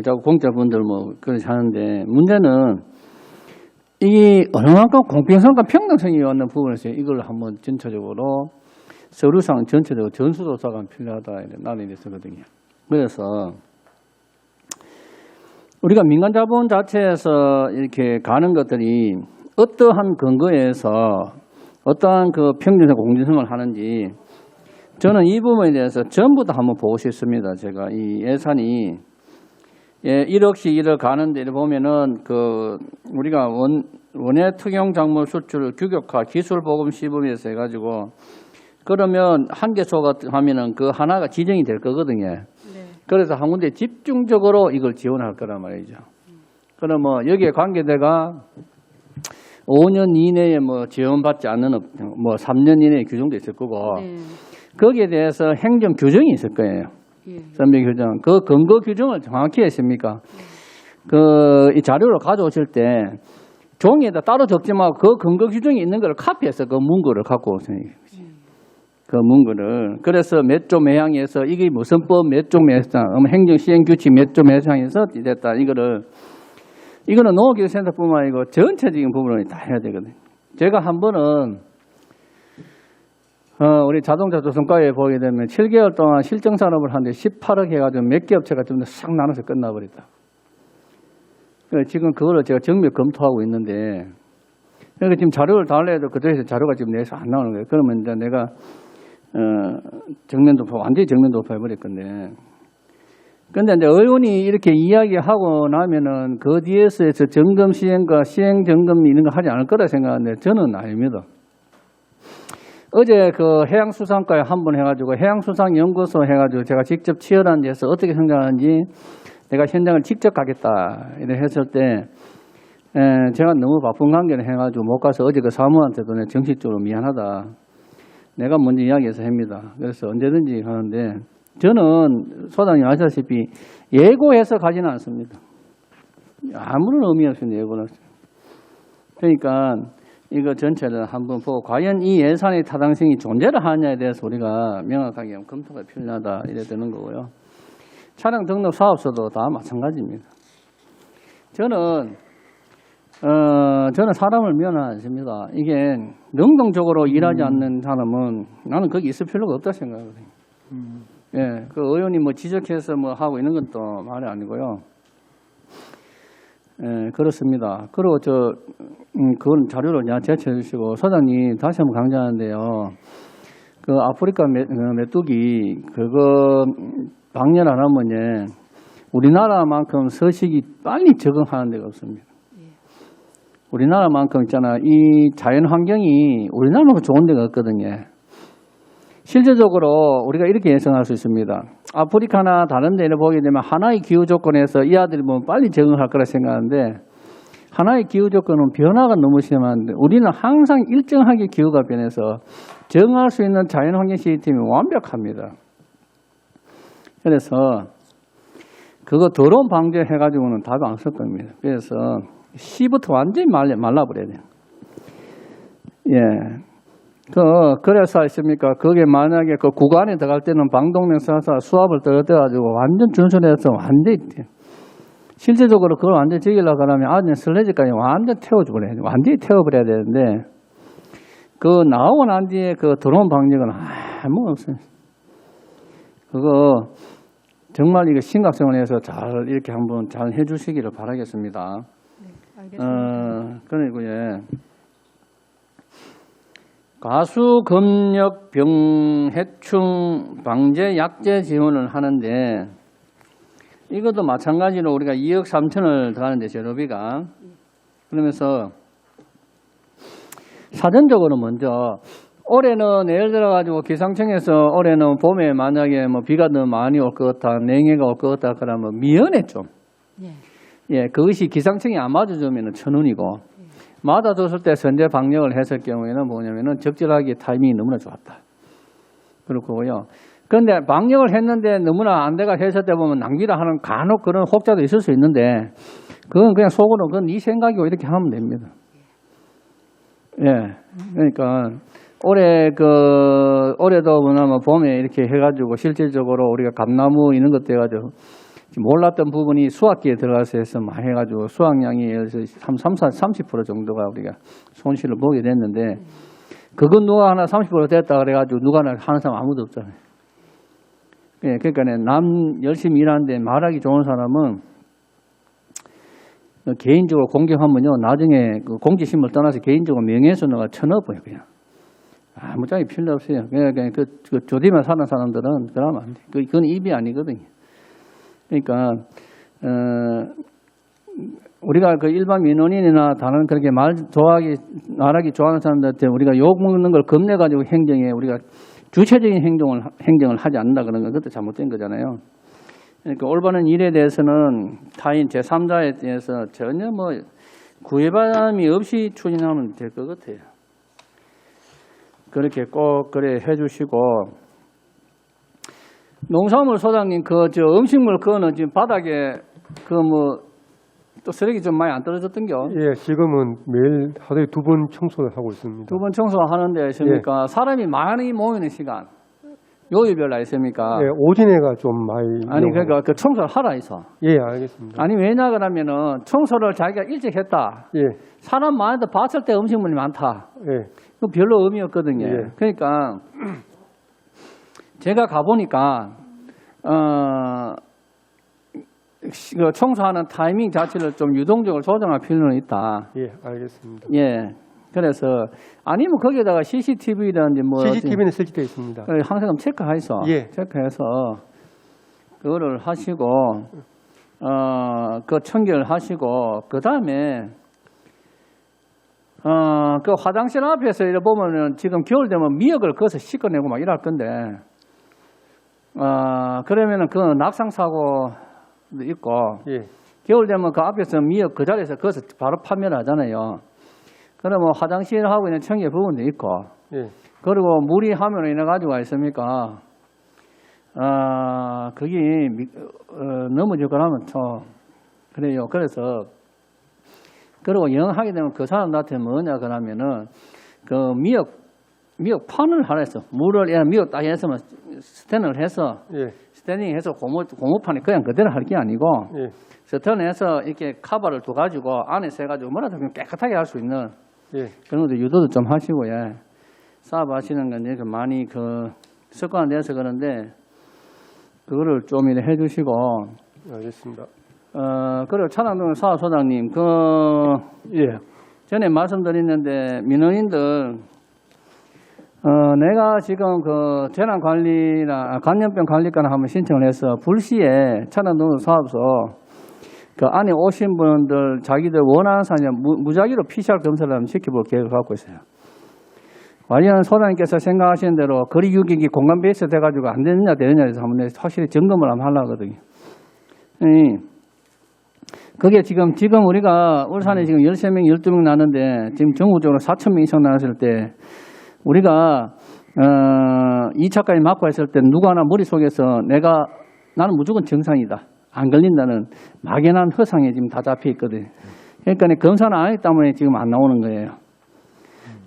자꾸 공짜분들 그렇게 하는데 문제는 이게 얼마만큼 공평성과 평등성이 있는 부분에서 이걸 한번 전체적으로 서류상 전체적으로 전수조사가 필요하다 나는 이랬었거든요. 그래서 우리가 민간 자본 자체에서 이렇게 가는 것들이 어떠한 근거에서 어떠한 그 평균적 공정성을 하는지 저는 이 부분에 대해서 전부 다 한번 보고 싶습니다. 제가 이 예산이 1억씩 1억 가는데 보면은 그 우리가 원예 특용 작물 수출 규격화 기술 보급 시범에서 해가지고 그러면 한 개소가 하면은 그 하나가 지정이 될 거거든요. 네. 그래서 한 군데 집중적으로 이걸 지원할 거란 말이죠. 그럼 뭐 여기에 관계대가 5년 이내에 뭐 지원받지 않는 뭐 3년 이내에 규정도 있을 거고 네. 거기에 대해서 행정 규정이 있을 거예요. 예. 선별 규정. 그 근거 규정을 정확히 했습니까? 이 자료를 가져오실 때 종이에다 따로 적지 말고 그 근거 규정이 있는 걸 카피해서 그 문구를 갖고 오세요. 그 문구를. 그래서 몇 조 매향에서 이게 무슨 법 몇 조 매향, 행정시행규칙 몇 조 매향에서 됐다. 이거는 농업기술센터뿐만 아니고 전체적인 부분을 다 해야 되거든요. 제가 한 번은 우리 자동차 조선과에 보게 되면 7개월 동안 실정산업을 하는데 18억 해가지고 몇 개 업체가 좀 싹 나눠서 끝나버렸다. 지금 그거를 제가 정밀 검토하고 있는데, 그러니까 지금 자료를 달래도 그쪽에서 자료가 지금 내서 안 나오는 거예요. 그러면 이제 내가, 완전히 정면 도포해버릴 건데. 근데 이제 의원이 이렇게 이야기하고 나면은 그 뒤에서 점검 시행과 시행 점검 이런 거 하지 않을 거라 생각하는데 저는 아닙니다. 어제 그 해양수산과에 한 번 해가지고 해양수산연구소 해가지고 제가 직접 치열한 데서 어떻게 성장하는지 내가 현장을 직접 가겠다 이래 했을 때 제가 너무 바쁜 관계를 해가지고 못 가서 어제 그 사무한테도 내가 정식적으로 미안하다. 내가 먼저 이야기해서 합니다. 그래서 언제든지 하는데 저는 소장님 아시다시피 예고해서 가지는 않습니다. 아무런 의미 없이 예고는 없어요. 그러니까 이거 전체를 한번 보고 과연 이 예산의 타당성이 존재를 하느냐에 대해서 우리가 명확하게 검토가 필요하다 이래 되는 거고요. 차량 등록 사업소도 다 마찬가지입니다. 저는 사람을 미워하지 않습니다. 이게 능동적으로 일하지 않는 사람은 나는 거기 있을 필요가 없다 생각하거든요. 예, 그 의원이 뭐 지적해서 뭐 하고 있는 것도 말이 아니고요. 예, 그렇습니다. 그리고 그건 자료를 제출해 주시고, 소장님 다시 한번 강조하는데요. 그 아프리카 메뚜기, 그거 방열 안 하면 우리나라만큼 서식이 빨리 적응하는 데가 없습니다. 우리나라만큼 있잖아. 이 자연 환경이 우리나라만큼 좋은 데가 없거든요. 실제적으로 우리가 이렇게 예상할 수 있습니다. 아프리카나 다른 데를 보게 되면 하나의 기후 조건에서 이 아들이 뭐 빨리 적응할 거라 생각하는데 하나의 기후 조건은 변화가 너무 심한데 우리는 항상 일정하게 기후가 변해서 적응할 수 있는 자연 환경 시스템이 완벽합니다. 그래서 그거 더러운 방제해가지고는 답이 안 쓸 겁니다. 그래서 씨부터 완전히 말라버려야 돼요. 예. 그래서 있습니까? 그게 만약에 그 구간에 들어갈 때는 방독면 써서 수압을 떨어뜨려가지고 완전 준수해서 완전히 실제적으로 그걸 완전히 지키려고 하면 아주 슬래지까지 완전 태워버려야 돼. 완전히 태워버려야 되는데 그 나오고 난 뒤에 그 드론 방역은 아무 없어요. 그거 정말 이거 심각성을 해서 잘 이렇게 한번 잘 해주시기를 바라겠습니다. 네, 알겠습니다. 그리고 가수 검역 병 해충 방제 약제 지원을 하는데 이것도 마찬가지로 우리가 2억 3천을 들어가는데 재료비가 그러면서 사전적으로 먼저 올해는 예를 들어 가지고 기상청에서 올해는 봄에 만약에 뭐 비가 너무 많이 올 것 같다, 냉해가 올 것 같다 그러면 미연에 좀 예, 그것이 기상청이 안 맞아주면 1,000원이고 맞아줬을 때 선제 방역을 했을 경우에는 뭐냐면은 적절하게 타이밍이 너무나 좋았다. 그렇고요. 그런데 방역을 했는데 너무나 안 돼가 했을 때 보면 낭비를 하는 간혹 그런 혹자도 있을 수 있는데 그건 그냥 속으로 그건 네 생각이고 이렇게 하면 됩니다. 예. 그러니까 올해도 뭐냐면 봄에 이렇게 해가지고 실질적으로 우리가 감나무 이런 것도 해가지고 몰랐던 부분이 수확기에 들어가서 해서 많이 해가지고 수확량이 30% 정도가 우리가 손실을 보게 됐는데 그건 누가 하나 30% 됐다 그래가지고 누가 하나 하는 사람 아무도 없잖아요. 예, 그러니까 남 열심히 일하는데 말하기 좋은 사람은 개인적으로 공격하면요, 나중에 그 공직신문을 떠나서 개인적으로 명예훼손을 쳐넣어버려요, 그냥. 아무 짝이 필요 없어요. 그냥 그 조디만 사는 사람들은 그러면 안 돼. 그건 입이 아니거든요. 그러니까, 우리가 그 일반 민원인이나 다른 그렇게 말하기 좋아하는 사람들한테 우리가 욕 먹는 걸 겁내가지고 우리가 주체적인 행정을 하지 않는다 그런 건 그것도 잘못된 거잖아요. 그러니까 올바른 일에 대해서는 타인 제3자에 대해서 전혀 뭐 구애받음이 없이 추진하면 될 것 같아요. 그렇게 꼭 그래 해주시고, 농산물 소장님 음식물 그거는 지금 바닥에 또 쓰레기 좀 많이 안 떨어졌던겨? 예, 지금은 매일 하루에 2번 청소를 하고 있습니다. 2번 청소하는데 있습니까? 사람이 많이 모이는 시간, 요일별로 있습니까? 예, 오진회가 좀 많이. 아니, 그러니까 그 청소를 하라 해서. 예, 알겠습니다. 아니, 왜냐 그러면은 청소를 자기가 일찍 했다. 예, 사람 많은데 봤을 때 음식물이 많다. 예, 그 별로 의미 없거든요. 예. 그러니까 제가 가보니까 그 청소하는 타이밍 자체를 좀 유동적으로 조정할 필요는 있다. 예, 알겠습니다. 예. 그래서 아니면 거기에다가 CCTV라든지 CCTV는 설치되어 있습니다. 항상 체크해서 예. 체크해서 그거를 하시고 그 청결하시고 그다음에 그 화장실 앞에서 이래 보면은 지금 겨울 되면 미역을 거기서 씻어내고 막 이럴 건데 그러면은 그 낙상 사고도 있고 예, 겨울 되면 그 앞에서 미역 그 자리에서 거기서 바로 판매를 하잖아요. 그러면 화장실하고 있는 청결 부분도 있고 예, 그리고 물이 하면은 이래 가지고 있습니까? 그게 넘어질 거라면 좀 그래요. 그래서 그리고 영 하게 되면 그 사람한테 뭐냐 그러면은 그 미역 판을 하라 했어. 물을 미역 딱 해서 스탠을 해서 예, 스탠딩해서 고무판에 그냥 그대로 할 게 아니고 예, 스탠해서 이렇게 카바를 둬 가지고 안에서 해가지고 뭐라도 그냥 깨끗하게 할 수 있는 예, 그런 것도 유도도 좀 하시고 예. 사업 하시는 건 이제 많이 습관돼서 그런데 그거를 좀 이렇게 해주시고 알겠습니다. 그리고 차량동 사업소장님 예, 전에 말씀드렸는데 민원인들 내가 지금 그 재난관리나 간염병 관리과나 한번 신청을 해서 불시에 차량동 사업소 그 안에 오신 분들 자기들 원하는 사람 무작위로 PCR 검사를 한번 시켜볼 계획을 갖고 있어요. 관련 소장님께서 생각하시는 대로 거리 유격이 공간 베이스 돼가지고 안 되느냐 해서 한번 확실히 점검을 한번 하려고 하거든요. 그게 지금 우리가 울산에 지금 13명, 12명 나는데 지금 전국적으로 4,000명 이상 나왔을 때 우리가 2차까지 맞고 했을 때 누구 하나 머릿속에서 나는 무조건 정상이다. 안 걸린다는 막연한 허상에 지금 다 잡혀 있거든요. 그러니까 검사는 안 했기 때문에 지금 안 나오는 거예요.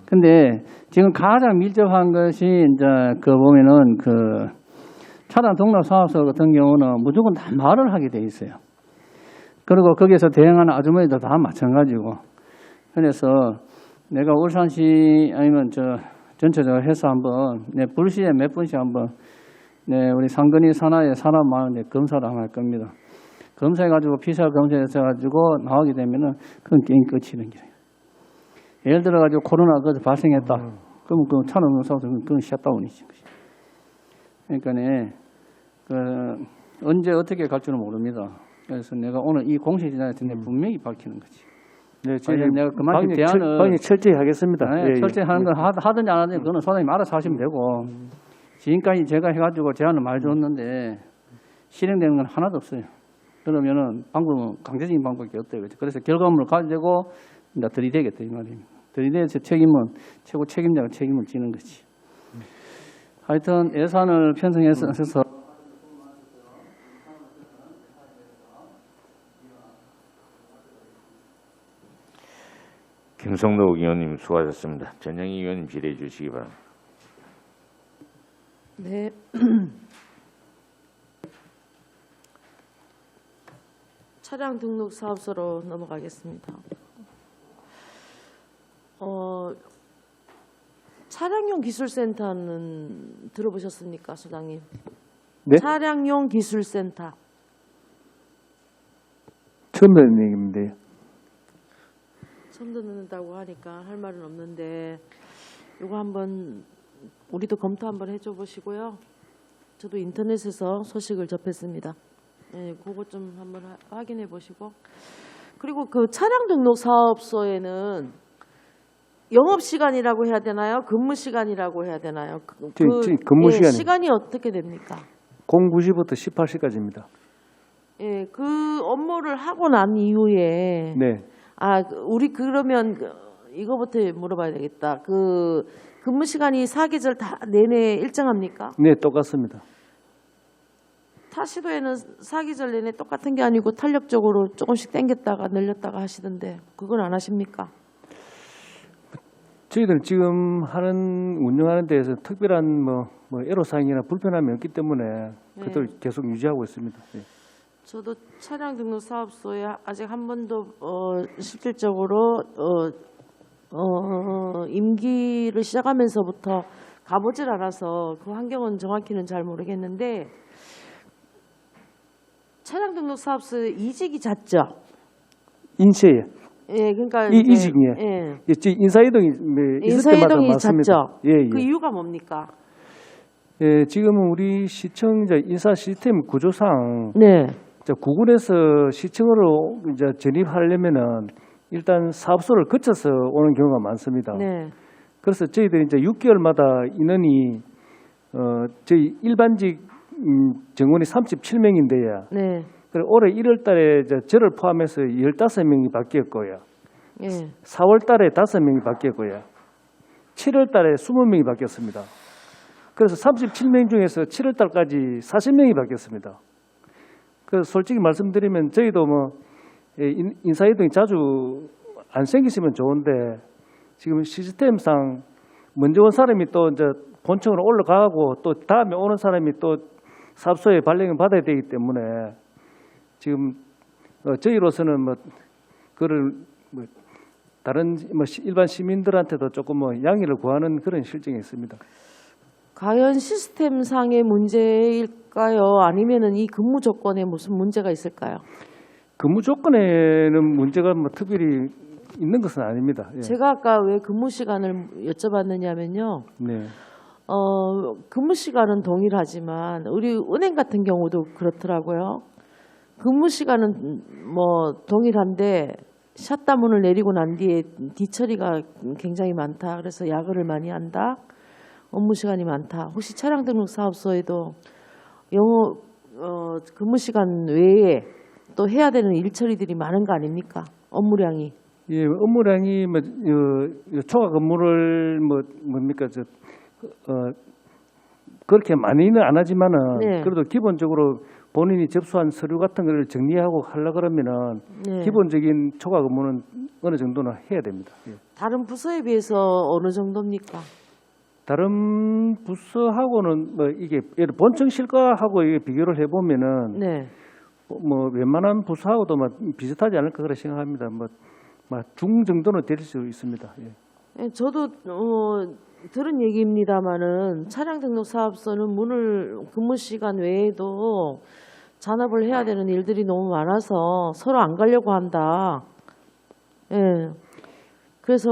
근데 지금 가장 밀접한 것이 이제 보면은 차량 동납 사업소 같은 경우는 무조건 다 말을 하게 돼 있어요. 그리고 거기서 대응하는 아주머니도 다 마찬가지고. 그래서 내가 울산시 아니면 전체적으로 해서 한번 불시에 몇 분씩 한번 우리 상근이 산하에 사람 많은데 검사를 한번 할 겁니다. 검사해가지고 PCR 검사해가지고 나오게 되면은 그건 게임 끝이는 거예요. 예를 들어가지고 코로나 발생했다. 그러면 그 차량 사업소는 그건 셧다운이지. 그러니까 언제 어떻게 갈지는 모릅니다. 그래서 내가 오늘 이 공식 지장에 분명히 밝히는 거지. 네, 저희 내가 그만큼 대안을 철저히 하겠습니다. 네, 철저히 하는 건 하든지 안 하든지 그거는 소장님 알아서 하시면 되고 지금까지 제가 해가지고 제안을 많이 줬는데 실행되는 건 하나도 없어요. 그러면은 강제적인 방법이 없대요. 그래서 결과물을 가지고 이제 들이대겠다 이 말입니다. 들이대서 최고 책임자가 책임을 지는 거지. 하여튼 예산을 편성해서 김성록 의원님 수고하셨습니다. 전영희 의원님 질의해 주시기 바랍니다. 네. 차량 등록 사업소로 넘어가겠습니다. 차량용 기술센터는 들어보셨습니까, 소장님? 네? 차량용 기술센터. 처음 듣는 얘기인데. 처음 듣는다고 하니까 할 말은 없는데 이거 한번 우리도 검토 한번 해줘 보시고요. 저도 인터넷에서 소식을 접했습니다. 예, 그거 좀 한번 확인해 보시고. 그리고 그 차량 등록 사업소에는 영업 시간이라고 해야 되나요? 근무 시간이라고 해야 되나요? 근무 예, 시간이 시간이 어떻게 됩니까? 09시부터 18시까지입니다. 예, 그 업무를 하고 난 이후에 네. 우리 그러면 이거부터 물어봐야 되겠다. 그 근무 시간이 사계절 다 내내 일정합니까? 네, 똑같습니다. 타 시도에는 사계절 내내 똑같은 게 아니고 탄력적으로 조금씩 당겼다가 늘렸다가 하시던데 그건 안 하십니까? 저희들은 지금 운영하는 데에서 특별한 애로사항이나 불편함이 없기 때문에 그것을 계속 유지하고 있습니다. 예. 저도 차량 등록 사업소에 아직 한 번도 실질적으로 임기를 시작하면서부터 가보질 않아서 그 환경은 정확히는 잘 모르겠는데 차량 등록 사업소에 이직이 잦죠? 인쇄에 예, 그러니까 이직이요. 예. 인사이동이 있을 때마다 인사이동이 많습니다. 잦죠? 예, 그 예. 이유가 뭡니까? 예, 지금은 우리 시청 인사 시스템 구조상 네. 구군에서 시청으로 이제 전입하려면은 일단 사업소를 거쳐서 오는 경우가 많습니다. 네. 그래서 저희들이 이제 6개월마다 인원이 저희 일반직 정원이 37명인데요. 네. 그리고 올해 1월 달에 저를 포함해서 15명이 바뀌었고요. 예. 4월 달에 5명이 바뀌었고요. 7월 달에 20명이 바뀌었습니다. 그래서 37명 중에서 7월 달까지 40명이 바뀌었습니다. 그래서 솔직히 말씀드리면 저희도 인사이동이 자주 안 생기시면 좋은데 지금 시스템상 먼저 온 사람이 또 이제 본청으로 올라가고 또 다음에 오는 사람이 또 사업소에 발령을 받아야 되기 때문에 지금 저희로서는 그를 다른 일반 시민들한테도 조금 양해를 구하는 그런 실정이 있습니다. 과연 시스템상의 문제일까요? 아니면은 이 근무 조건에 무슨 문제가 있을까요? 근무 조건에는 문제가 특별히 있는 것은 아닙니다. 예. 제가 아까 왜 근무 시간을 여쭤봤느냐면요. 네. 근무 시간은 동일하지만 우리 은행 같은 경우도 그렇더라고요. 근무 시간은 동일한데 샷다문을 내리고 난 뒤에 뒤처리가 굉장히 많다. 그래서 야근을 많이 한다. 업무 시간이 많다. 혹시 차량 등록 사업소에도 근무 시간 외에 또 해야 되는 일 처리들이 많은 거 아닙니까? 업무량이. 예, 업무량이 초과 근무를 뭡니까 그렇게 많이는 안 하지만은 네. 그래도 기본적으로 본인이 접수한 서류 같은 걸 정리하고 하려 그러면은 네. 기본적인 초과 근무는 어느 정도는 해야 됩니다. 예. 다른 부서에 비해서 어느 정도입니까? 다른 부서하고는 이게 예를 본청 실과하고 이게 비교를 해보면은 네. 웬만한 부서하고도 비슷하지 않을까 그렇게 생각합니다. 중 정도는 될 수 있습니다. 예. 예, 저도 들은 얘기입니다마는 차량 등록 사업소는 근무 시간 외에도 잔업을 해야 되는 일들이 너무 많아서 서로 안 가려고 한다. 예. 그래서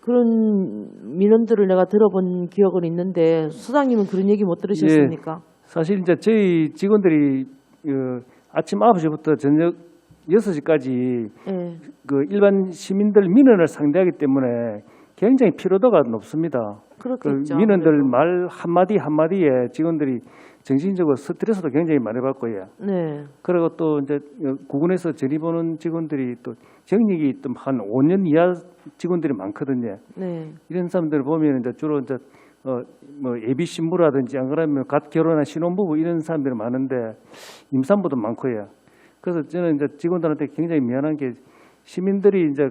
그런 민원들을 내가 들어본 기억은 있는데 수장님은 그런 얘기 못 들으셨습니까? 예, 사실 이제 저희 직원들이 아침 9시부터 저녁 6시까지 예. 일반 시민들 민원을 상대하기 때문에 굉장히 피로도가 높습니다. 그렇겠죠. 민원들 아무래도. 말 한마디 한마디에 직원들이 정신적으로 스트레스도 굉장히 많이 받고요. 네. 그리고 또 이제 구군에서 전입 오는 직원들이 또 경력이 또 한 5년 이하 직원들이 많거든요. 네. 이런 사람들 보면 이제 주로 이제 예비 신부라든지 안 그러면 갓 결혼한 신혼부부 이런 사람들이 많은데 임산부도 많고요. 그래서 저는 이제 직원들한테 굉장히 미안한 게 시민들이 이제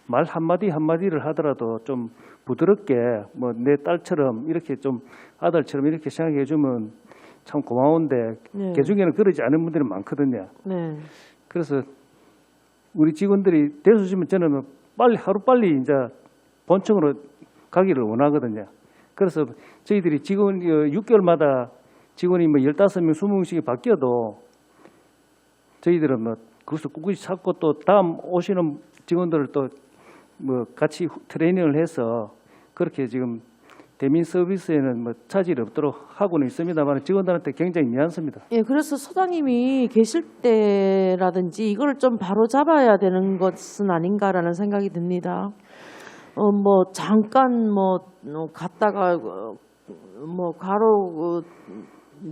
말 한마디 한마디를 하더라도 좀 부드럽게 내 딸처럼 이렇게 좀 아들처럼 이렇게 생각해 주면 참 고마운데 네. 그 중에는 그러지 않은 분들이 많거든요. 네. 그래서 우리 직원들이 대수시면 저는 하루빨리 이제 본청으로 가기를 원하거든요. 그래서 저희들이 직원 6개월마다 직원이 15명, 20명씩이 바뀌어도 저희들은 그것을 꿋꿋이 찾고 또 다음 오시는 직원들을 또 뭐 같이 트레이닝을 해서 그렇게 지금 대민 서비스에는 뭐 차질이 없도록 하고는 있습니다만 직원들한테 굉장히 미안합니다. 예, 그래서 소장님이 계실 때라든지 이걸 좀 바로 잡아야 되는 것은 아닌가라는 생각이 듭니다. 뭐 잠깐 갔다가 뭐 가로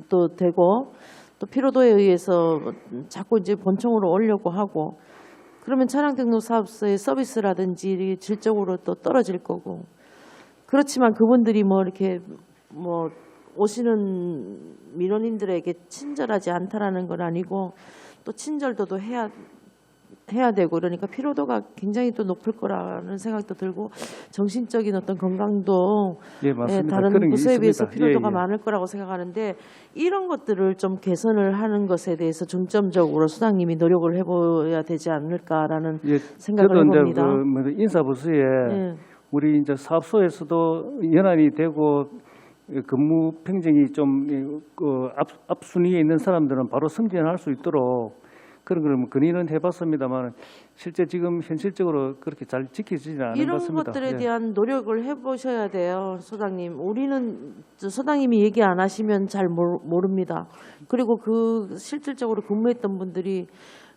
또 되고 또 피로도에 의해서 자꾸 이제 본청으로 오려고 하고 그러면 차량 등록 사업소의 서비스라든지 질적으로 또 떨어질 거고 그렇지만 그분들이 뭐 이렇게 뭐 오시는 민원인들에게 친절하지 않다라는 건 아니고 또 친절도도 해야 되고 그러니까 피로도가 굉장히 또 높을 거라는 생각도 들고 정신적인 어떤 건강도 예, 맞습니다. 다른 그런 게 부서에 비해서 있습니다. 피로도가 예, 예. 많을 거라고 생각하는데 이런 것들을 좀 개선을 하는 것에 대해서 중점적으로 수장님이 노력을 해봐야 되지 않을까라는 예, 생각을 저도 이제 해봅니다. 그 인사부서에 예. 우리 이제 사업소에서도 연한이 되고 근무 평정이 좀 앞순위에 있는 사람들은 바로 승진할 수 있도록 그런 걸 건의는 해봤습니다만 실제 지금 현실적으로 그렇게 잘 지켜지지는 않은 것 이런 같습니다. 것들에 예. 대한 노력을 해보셔야 돼요, 소장님. 우리는 소장님이 얘기 안 하시면 잘 모릅니다. 그리고 그 실질적으로 근무했던 분들이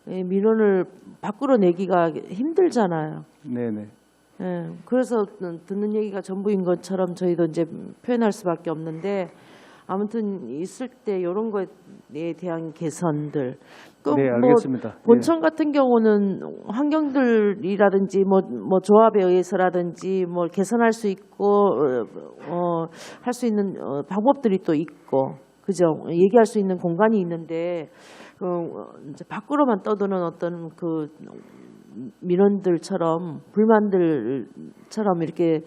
민원을 밖으로 내기가 힘들잖아요. 네네. 예, 그래서 듣는 얘기가 전부인 것처럼 저희도 이제 표현할 수밖에 없는데 아무튼 있을 때 이런 거에 대한 개선들. 네, 알겠습니다. 본청 같은 경우는 환경들이라든지 뭐 조합에 의해서라든지 뭐 개선할 수 있고 할 수 있는 방법들이 또 있고 그죠? 얘기할 수 있는 공간이 있는데 이제 밖으로만 떠도는 어떤 그 민원들처럼 불만들처럼 이렇게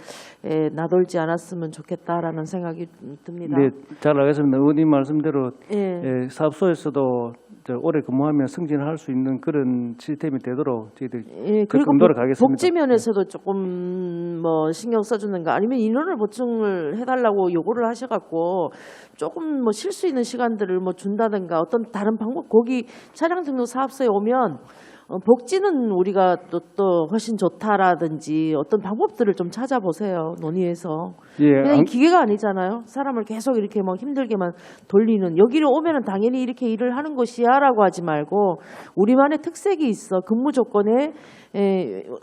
나돌지 않았으면 좋겠다라는 생각이 듭니다. 네, 잘 알겠습니다. 의원님 말씀대로 예. 사업소에서도 오래 근무하면 승진할 수 있는 그런 시스템이 되도록 저희들이 예, 그리고 적극 노력하겠습니다. 복지 면에서도 조금 뭐 신경 써주는가 아니면 인원을 보충을 해달라고 요구를 하셔갖고 조금 뭐 쉴 수 있는 시간들을 뭐 준다든가 어떤 다른 방법 거기 차량 등록 사업소에 오면 복지는 우리가 또 훨씬 좋다라든지 어떤 방법들을 좀 찾아보세요. 논의해서. 예, 그냥 기계가 아니잖아요. 사람을 계속 이렇게 막 힘들게만 돌리는. 여기를 오면은 당연히 이렇게 일을 하는 것이야라고 하지 말고 우리만의 특색이 있어. 근무 조건에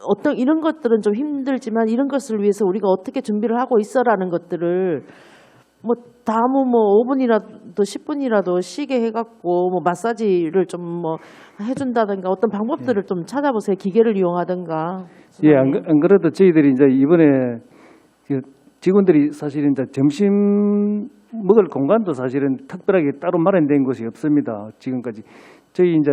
어떤 이런 것들은 좀 힘들지만 이런 것을 위해서 우리가 어떻게 준비를 하고 있어라는 것들을 뭐 다음 뭐 5분이라도 10분이라도 쉬게 해갖고 뭐 마사지를 좀 뭐 해준다든가 어떤 방법들을 좀 찾아보세요. 기계를 이용하든가. 예, 안 그래도 저희들이 이제 이번에 그 직원들이 사실은 이제 점심 먹을 공간도 사실은 특별하게 따로 마련된 곳이 없습니다. 지금까지 저희 이제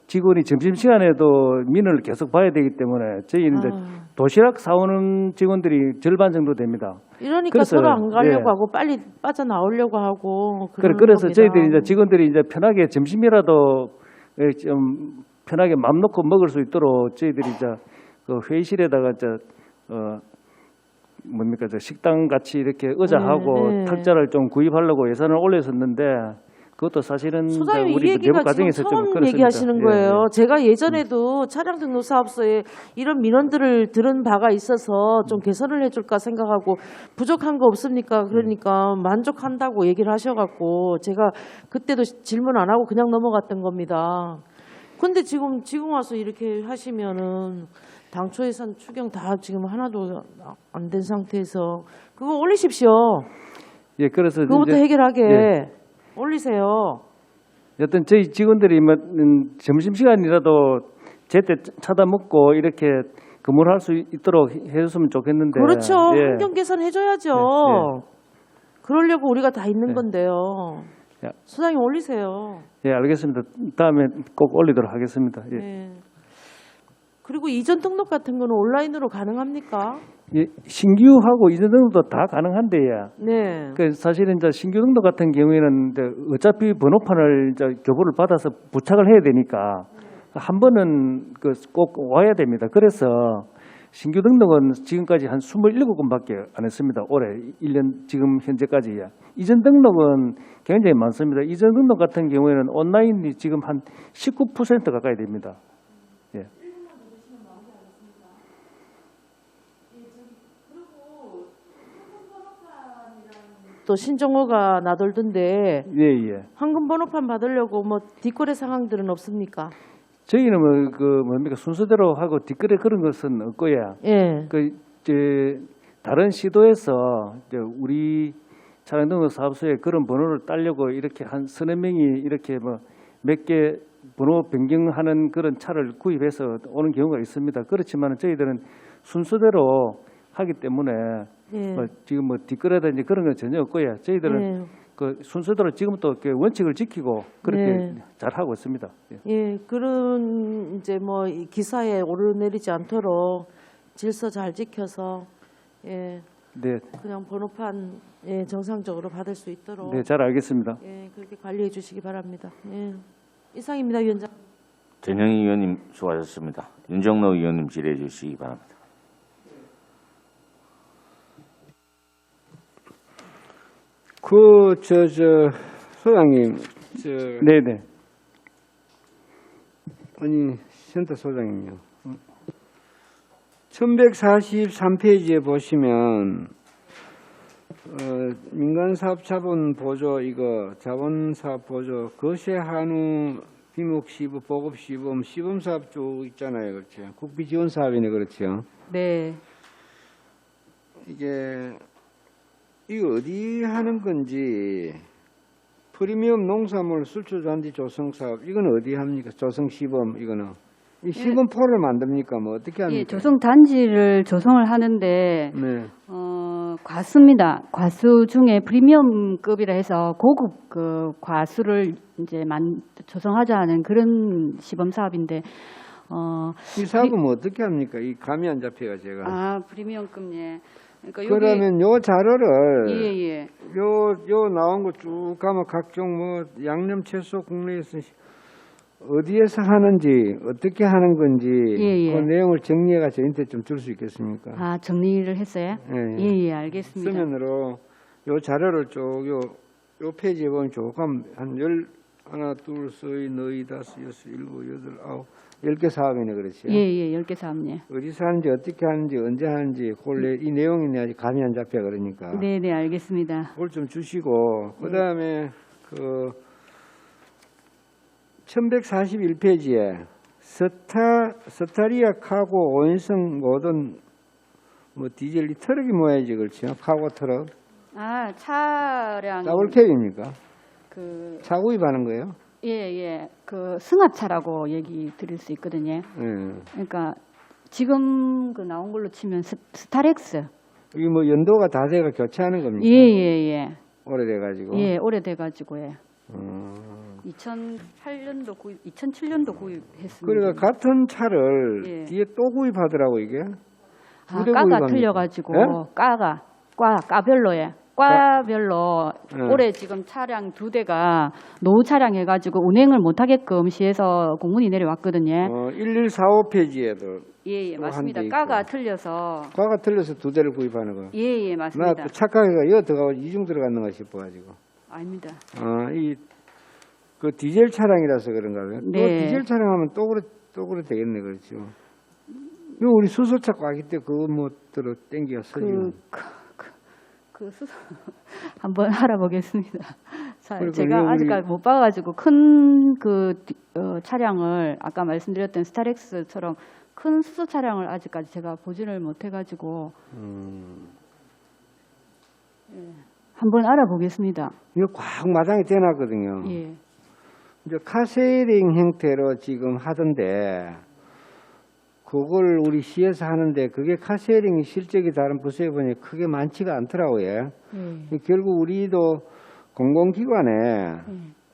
직원이 점심 시간에도 민원을 계속 봐야 되기 때문에 저희는 이제 도시락 사오는 직원들이 절반 정도 됩니다. 이러니까 그래서, 서로 안 가려고 예. 하고 빨리 빠져나오려고 하고 그래서 겁니다. 저희들이 이제 직원들이 이제 편하게 점심이라도 좀 편하게 맘 놓고 먹을 수 있도록 저희들이 이제 그 회의실에다가 이제 뭡니까 저 식당 같이 이렇게 의자하고 네. 탁자를 좀 구입하려고 예산을 올렸었는데 그것도 사실은 이제 소장님 이 우리 얘기가 내부 지금 과정에서 좀 처음 그렇습니다. 얘기하시는 예, 거예요. 예. 제가 예전에도 차량 등록 사업소에 이런 민원들을 들은 바가 있어서 좀 개선을 해줄까 생각하고 부족한 거 없습니까? 그러니까 만족한다고 얘기를 하셔갖고 제가 그때도 질문 안 하고 그냥 넘어갔던 겁니다. 근데 지금 와서 이렇게 하시면은 당초 예산 추경 다 지금 하나도 안 된 상태에서 그거 올리십시오. 예, 그래서 그것부터 이제 해결하게 예. 올리세요. 여튼 저희 직원들이 뭐 점심 시간이라도 제때 찾아 먹고 이렇게 근무를 할 수 있도록 해줬으면 좋겠는데. 그렇죠. 예. 환경 개선 해줘야죠. 예, 그러려고 우리가 다 있는 예. 건데요. 야. 소장님 올리세요. 예, 알겠습니다. 다음에 꼭 올리도록 하겠습니다. 예. 네. 그리고 이전 등록 같은 거는 온라인으로 가능합니까? 예, 신규하고 이전 등록도 다 가능한데, 네. 그 사실은 이제 신규 등록 같은 경우에는 이제 어차피 번호판을 이제 교부를 받아서 부착을 해야 되니까 한 번은 그 꼭 와야 됩니다. 그래서 신규 등록은 지금까지 한 27건밖에 안 했습니다. 올해 1년 지금 현재까지. 이전 등록은 굉장히 많습니다. 이전 등록 같은 경우에는 온라인이 지금 한 19% 가까이 됩니다. 또 신정호가 나돌던데 예. 황금 번호판 받으려고 뭐 뒷거래 상황들은 없습니까? 저희는 뭡니까 순서대로 하고 뒷거래 그런 것은 없고요. 예. 다른 시도에서 이제 우리 차량 등록 사업소에 그런 번호를 따려고 이렇게 한 서너 명이 이렇게 뭐 몇 개 번호 변경하는 그런 차를 구입해서 오는 경우가 있습니다. 그렇지만 저희들은 순서대로 하기 때문에 예. 뭐 지금 뭐 뒷거래든지 그런 건 전혀 없고요. 저희들은 예. 그 순서대로 지금 또 그 원칙을 지키고 그렇게 네. 잘 하고 있습니다. 예. 예, 그런 이제 뭐 이 기사에 오르내리지 않도록 질서 잘 지켜서 예, 네, 그냥 번호판 예, 정상적으로 받을 수 있도록 네, 잘 알겠습니다. 예, 그렇게 관리해 주시기 바랍니다. 예. 이상입니다, 위원장. 전영희 의원님 수고하셨습니다. 윤정로 의원님 질의해 주시기 바랍니다. 소장님, 네네. 아니, 센터 소장님요. 1143페이지에 보시면, 민간사업 자본 보조, 자본사업 보조, 거세 한우, 비목 시범, 보급 시범, 시범사업 쭉 있잖아요. 그렇죠. 국비 지원 사업이네. 그렇죠. 네. 이거 어디 하는 건지, 프리미엄 농산물 수출잔디 조성사업, 이건 어디 합니까? 조성시범, 이거는. 이 시범포를 만듭니까? 뭐 어떻게 합니까? 예, 조성 단지를 조성을 하는데 네. 과수입니다. 과수 중에 프리미엄급이라 해서 고급 그 과수를 이제 조성하자 하는 그런 시범 사업인데 이 사업은 뭐 어떻게 합니까? 이 감이 안 잡혀가 제가. 프리미엄급 예. 그러니까 그러면 요 자료를 예. 요 나온 거 쭉 가면 각종 뭐 양념 채소 국내에서 어디에서 하는지 어떻게 하는 건지 예. 그 내용을 정리해가 저희한테 좀 줄 수 있겠습니까? 정리를 했어요? 예. 예, 알겠습니다. 서면으로 요 자료를 쭉 요 페이지에 보면 조금 한 하나, 둘, 셋, 넷, 다섯, 여섯, 일곱, 여덟, 아홉, 10개 사업이네. 그렇지? 예, 10개 사업네. 어디서 하는지 어떻게 하는지 언제 하는지 원래 이 내용이 내 아직 감이 안 잡혀 그러니까. 네, 알겠습니다. 그걸 좀 주시고 그다음에 1141페이지에 스타리아 카고 5인승 모든 뭐 디젤 이 트럭이 뭐야지 그렇죠? 카고 트럭. 차량 더블캡입니까? 차 구입하는 거예요? 예. 그 승합차라고 얘기 드릴 수 있거든요. 예. 그러니까 지금 나온 걸로 치면 스타렉스. 이게 뭐 연도가 다 돼가 교체하는 겁니까? 예. 오래돼가지고. 예, 오래돼가지고 2007년도 구입했습니다. 그러니까 같은 차를 예. 뒤에 또 구입하더라고 이게. 두대 까가 구입합니까? 틀려가지고 예? 과별로에 과별로 예. 올해 지금 차량 2대가 노후 차량 해가지고 운행을 못하게끔 시에서 공문이 내려왔거든요. 1145페이지에도 예, 또 맞습니다. 한대 있고. 까가 틀려서 과가 틀려서 2대를 구입하는 거. 예, 나 맞습니다. 또 착각해가 이거 들어가고 이중 들어갔는가 싶어가지고. 아닙니다. 그 디젤 차량이라서 그런가 봐요. 또 네. 디젤 차량하면 또 그래 되겠네 그렇죠. 이거 우리 수소차 꽉기 때 그거 뭐 들어 땡기가 서지고. 그 수소 한번 알아보겠습니다. 그리고 제가 우리- 아직까지 못 봐가지고 큰 차량을 아까 말씀드렸던 스타렉스처럼 큰 수소 차량을 아직까지 제가 보지를 못해가지고 한번 알아보겠습니다. 이거 꽉 마당에 대놨거든요. 예. 이제 카세링 형태로 지금 하던데 그걸 우리 시에서 하는데 그게 카세링이 실적이 다른 부서에 보니 크게 많지가 않더라고요. 결국 우리도 공공기관에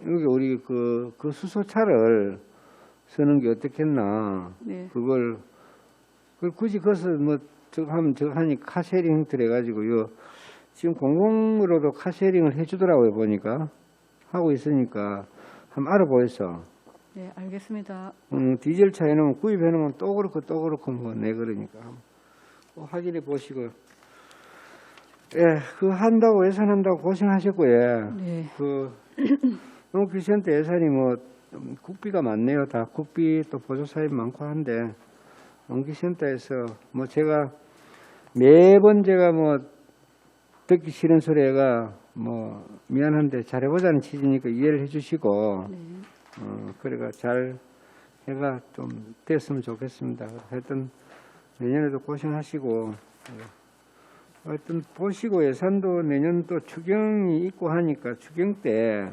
여기 우리 그 수소차를 쓰는 게 어떻겠나. 네. 그걸 굳이 거기서 뭐 저거 하니 카세링 형태로 해가지고요. 지금 공공으로도 카세링을 해주더라고요 보니까 하고 있으니까 한번 알아보겠어. 네, 알겠습니다. 디젤 차 해놓으면 구입해놓으면 또 그렇고 뭐 내 그러니까 또 확인해 보시고 그거 한다고 예산한다고 고생하셨고요. 네. 농기센터 예산이 뭐 국비가 많네요. 다 국비 또 보조 사입 많고 한데 농기센터에서 뭐 제가 매번 제가 뭐 듣기 싫은 소리가 뭐 미안한데 잘해보자는 취지니까 이해를 해주시고 그래가 잘 해가 좀 됐으면 좋겠습니다. 하여튼 내년에도 고생하시고 하여튼 보시고 예산도 내년 또 추경이 있고 하니까 추경 때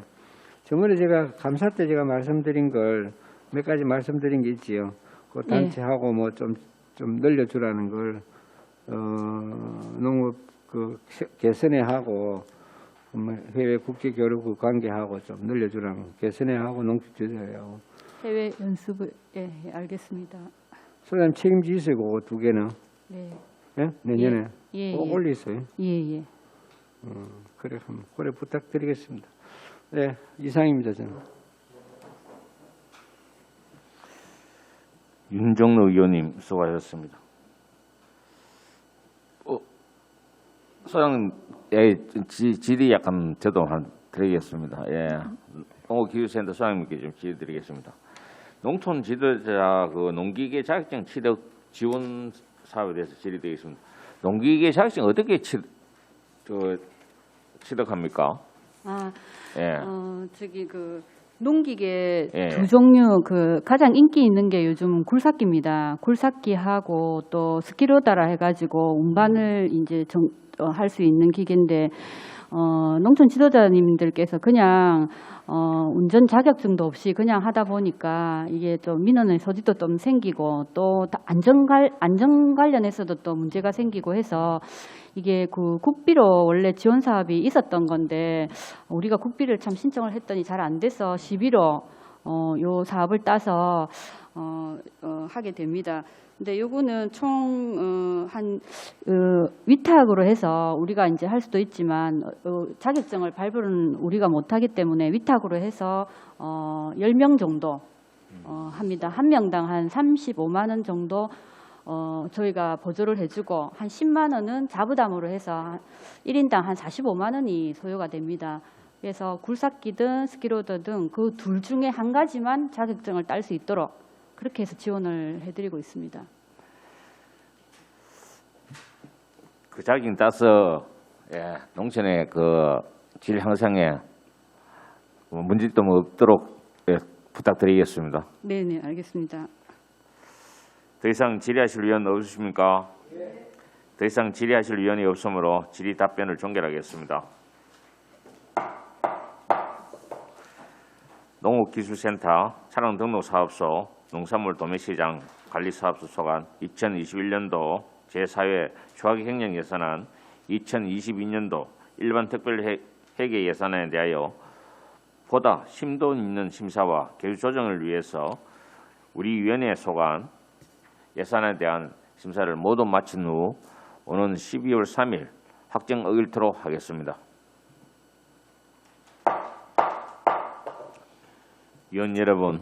저번에 제가 감사 때 제가 말씀드린 걸 몇 가지 말씀드린 게 있지요. 그 단체하고 뭐 좀 늘려주라는 걸 농업 그 개선에 하고 해외 국제 교류 관계하고 좀 늘려주라는 개선에 하고 농축 조정하고 해외 연수부 예, 알겠습니다. 소장님 책임지세요. 그거 두 개는 네. 예? 내년에 예, 꼭 예. 올리세요. 예. 그래 한번 그래 부탁드리겠습니다. 네, 이상입니다 저는. 윤종로 의원님 수고하셨습니다. 소장님, 예, 질의 약간 저도 드리겠습니다. 예, 농업기술센터 소장님께 좀 질의 드리겠습니다. 농촌 지도자 그 농기계 자격증 취득 지원 사업에 대해서 질의드리겠습니다. 농기계 자격증 어떻게 취득합니까? 예. 저기 그 농기계 예. 두 종류 그 가장 인기 있는 게 요즘 굴삭기입니다. 굴삭기하고 또 스키로다라 해가지고 운반을 이제 할 수 있는 기계인데 농촌 지도자님들께서 그냥 운전 자격증도 없이 그냥 하다 보니까 이게 좀 민원의 소지도 좀 생기고 또 안전 관련해서도 또 문제가 생기고 해서 이게 그 국비로 원래 지원 사업이 있었던 건데 우리가 국비를 참 신청을 했더니 잘 안 돼서 시비로 요 사업을 따서 하게 됩니다. 근데 요거는 총 위탁으로 해서 우리가 이제 할 수도 있지만 자격증을 발부는 우리가 못하기 때문에 위탁으로 해서 10명 정도 합니다. 한 명당 한 35만 원 정도 저희가 보조를 해주고 한 10만 원은 자부담으로 해서 1인당 한 45만 원이 소요가 됩니다. 그래서 굴삭기든 스키로더 등 그 둘 중에 한 가지만 자격증을 딸 수 있도록 그렇게 해서 지원을 해드리고 있습니다. 그 자격증 따서 농촌의 그 질 향상에 문제점 없도록 부탁드리겠습니다. 네, 알겠습니다. 더 이상 질의하실 의원 없으십니까? 더 이상 질의하실 의원이 없으므로 질의 답변을 종결하겠습니다. 농업기술센터 차량등록사업소 농산물 도매시장 관리사업소 소관 2021년도 제4회 조합행정 예산안 2022년도 일반 특별회계 예산안에 대하여 보다 심도 있는 심사와 개수 조정을 위해서 우리 위원회 소관 예산에 대한 심사를 모두 마친 후 오는 12월 3일 확정 의결토록 하겠습니다. 위원 여러분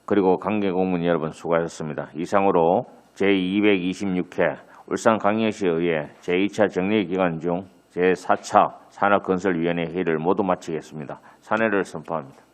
그리고 관계공무원 여러분 수고하셨습니다. 이상으로 제226회 울산광역시에 의해 제2차 정례기간 중 제4차 산업건설위원회 회의를 모두 마치겠습니다. 산회를 선포합니다.